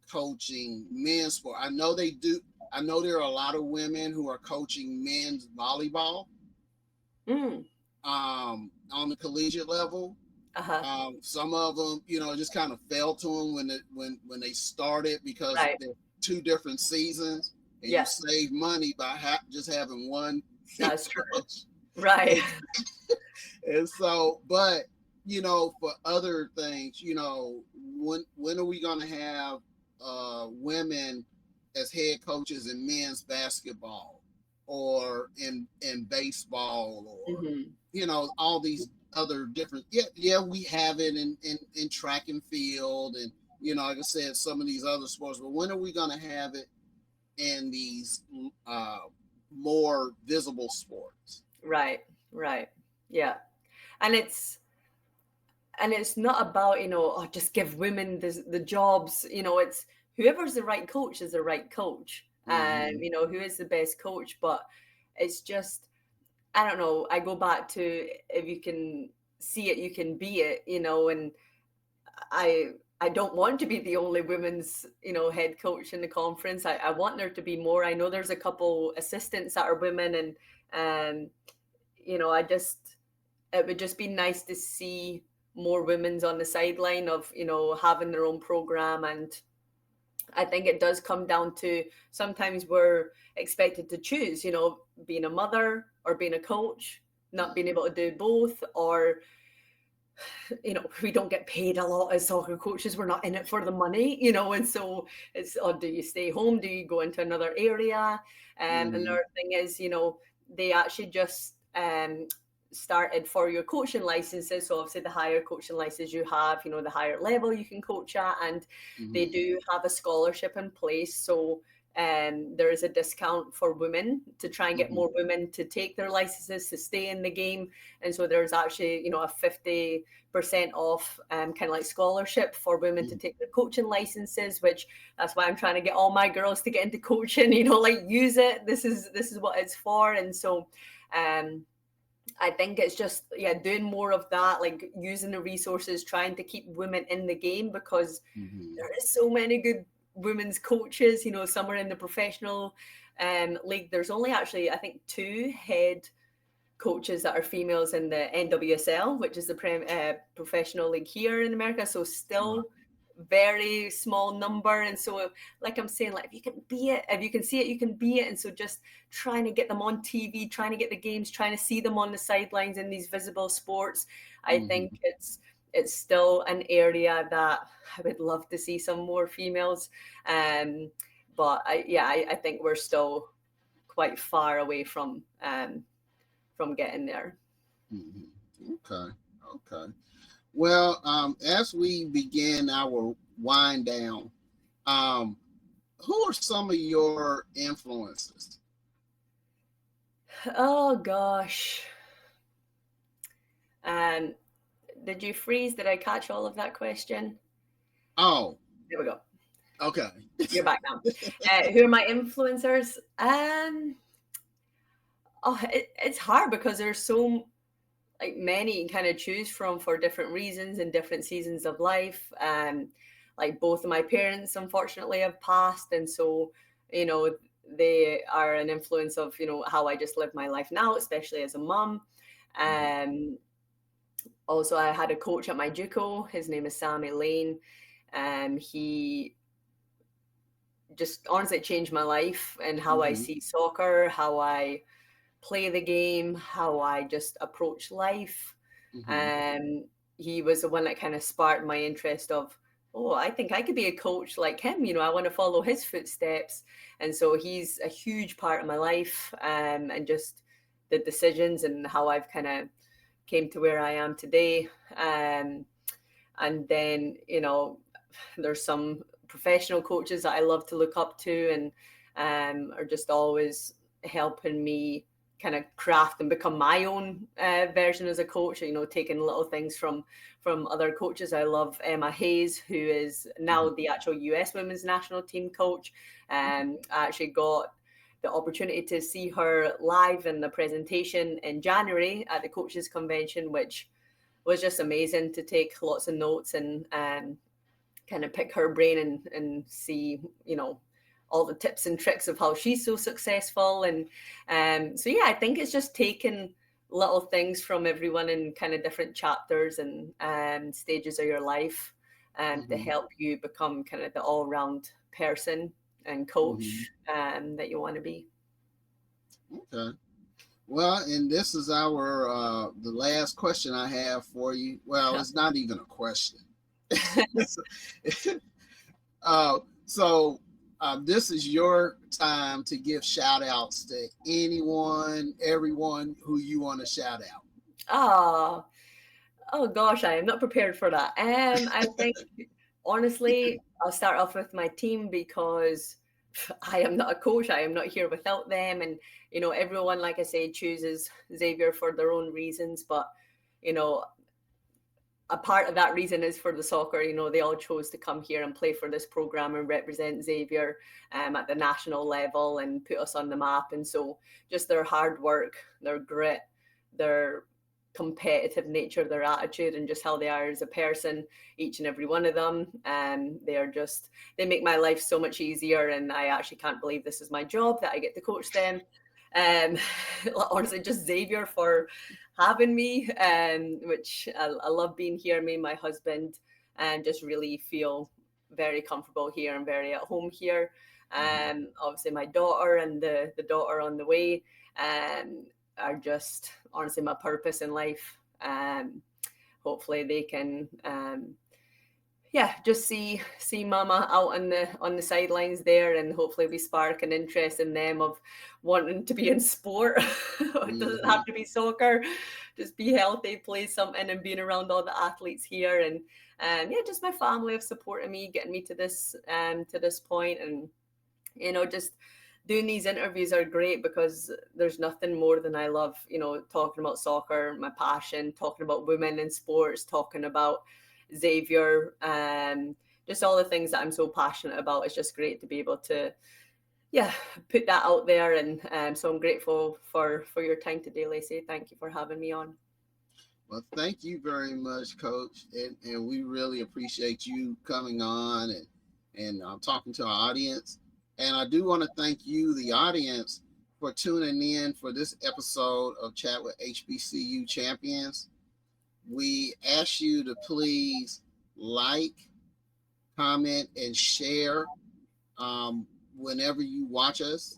coaching men's sport. I know they do. I know there are a lot of women who are coaching men's volleyball on the collegiate level. Uh-huh. Some of them, just kind of fell to them when they started because they're two different seasons, and you save money by just having one. That's true. Right. And so, but for other things, when are we going to have women as head coaches in men's basketball or in baseball or all these other different we have it in track and field and like I said, some of these other sports, but when are we going to have it in these more visible sports? Right. Yeah. And it's not about just give women the jobs. It's whoever's the right coach is the right coach, and who is the best coach. But it's just, I don't know, I go back to, if you can see it, you can be it, and I don't want to be the only women's head coach in the conference. I want there to be more. I know there's a couple assistants that are women, and it would just be nice to see more women's on the sideline of having their own program. And I think it does come down to, sometimes we're expected to choose, being a mother or being a coach, not being able to do both, or we don't get paid a lot as soccer coaches. We're not in it for the money, and so it's, do you stay home? Do you go into another area? Another thing is, they actually just started for your coaching licenses. So obviously the higher coaching license you have, the higher level you can coach at, and they do have a scholarship in place. So there is a discount for women to try and get more women to take their licenses to stay in the game. And so there's actually, a 50% off kind of like scholarship for women to take their coaching licenses, which that's why I'm trying to get all my girls to get into coaching, use it. This is what it's for. And so I think it's just, doing more of that, like using the resources, trying to keep women in the game, because there is so many good women's coaches. Some are in the professional league. There's only actually, I think, 2 head coaches that are females in the NWSL, which is the professional league here in America. So still very small number. And so, like I'm saying, like, if you can be it, if you can see it, you can be it. And so just trying to get them on TV, trying to get the games, trying to see them on the sidelines in these visible sports. I think it's still an area that I would love to see some more females. But I think we're still quite far away from getting there. Okay. Well, as we begin our wind down, who are some of your influences? Oh gosh. Did you freeze? Did I catch all of that question? Oh, there we go. Okay. You're back now. Who are my influencers? It's hard because there's so many you kind of choose from for different reasons and different seasons of life. Like both of my parents, unfortunately, have passed, and so they are an influence of how I just live my life now, especially as a mom. Also, I had a coach at my JUCO. His name is Sammy Lane. He just honestly changed my life and how I see soccer, how I play the game, how I just approach life. He was the one that kind of sparked my interest of, oh, I think I could be a coach like him. You know, I want to follow his footsteps. And so he's a huge part of my life, and just the decisions and how I've kind of came to where I am today. And then, you know, there's some professional coaches that I love to look up to, and are just always helping me kind of craft and become my own version as a coach, you know, taking little things from other coaches. I love Emma Hayes, who is now the actual US women's national team coach. I actually got the opportunity to see her live in the presentation in January at the coaches convention, which was just amazing to take lots of notes and kind of pick her brain and see, you know, all the tips and tricks of how she's so successful. And so, yeah, I think it's just taking little things from everyone in kind of different chapters and stages of your life to help you become kind of the all-round person and coach that you want to be. Okay. Well, and this is our the last question I have for you. Well, it's not even a question. This is your time to give shout outs to anyone, everyone who you want to shout out. Oh gosh, I am not prepared for that. I think honestly, I'll start off with my team, because I am not a coach. I am not here without them. And, you know, everyone, like I say, chooses Xavier for their own reasons. But, you know, a part of that reason is for the soccer. You know, they all chose to come here and play for this program and represent Xavier at the national level and put us on the map. And so just their hard work, their grit, their competitive nature, their attitude, and just how they are as a person, each and every one of them, they make my life so much easier. And I actually can't believe this is my job, that I get to coach them. Honestly, just Xavier for having me, which I love being here, me and my husband, and just really feel very comfortable here and very at home here. Obviously my daughter and the daughter on the way are just honestly my purpose in life. Hopefully they can just see mama out on the sidelines there, and hopefully we spark an interest in them of wanting to be in sport. It doesn't have to be soccer, just be healthy, play something, and being around all the athletes here. And just my family have supported me, getting me to this point. And, you know, just doing these interviews are great, because there's nothing more than I love, you know, talking about soccer, my passion, talking about women in sports, talking about Xavier, just all the things that I'm so passionate about. It's just great to be able to put that out there. And so I'm grateful for your time today, Lacey. Thank you for having me on. Well, thank you very much, Coach, and we really appreciate you coming on and talking to our audience. And I do want to thank you, the audience, for tuning in for this episode of Chat with HBCU Champions. We ask you to please like, comment, and share whenever you watch us.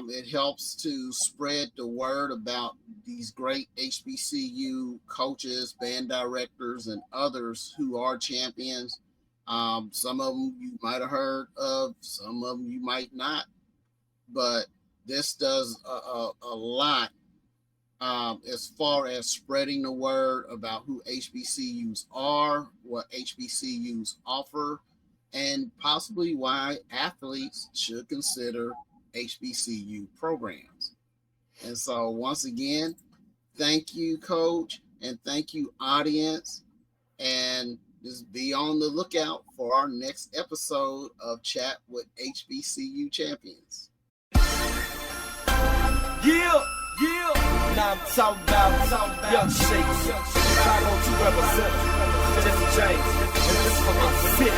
It helps to spread the word about these great HBCU coaches, band directors, and others who are champions. Some of them you might have heard of, some of them you might not, but this does a lot as far as spreading the word about who HBCUs are, what HBCUs offer, and possibly why athletes should consider HBCU programs. And so once again, thank you, Coach, and thank you, audience, and just be on the lookout for our next episode of Chat with HBCU Champions. Now I'm talking about young shakes. Chicago to represent. Just James. And this for my city.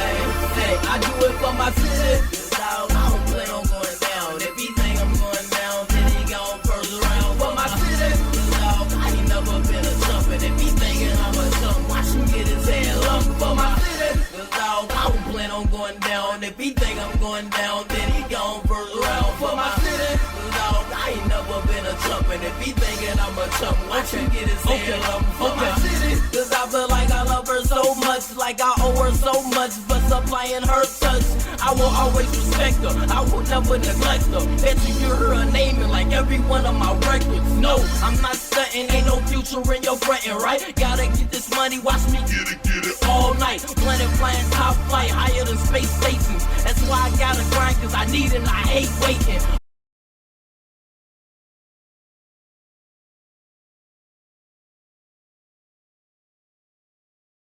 Hey, I do it for my city. Dog, I don't plan on going down. If he think I'm going down, then he gone first round. For my city, dog, I ain't never been a jumpin'. If he thinking I'm a jump, watch him get his head lumped. For my city, dog, I don't plan on going down. If he think I'm going down, then he gone first round. For my city, dog, I ain't never been a jumpin'. If he thinking I'm a chump, watch him get his head lumped. For my city, cause I feel like I love her so much, like I owe her so much, but so applying her touch. I will always respect her, I will never neglect her. That you hear her naming like every one of my records. No, I'm not stunting, ain't no future in your frontin', right? Gotta get this money, watch me get it all night. Planet flying top flight, higher than space stations. That's why I gotta grind, cause I need it and I hate waiting.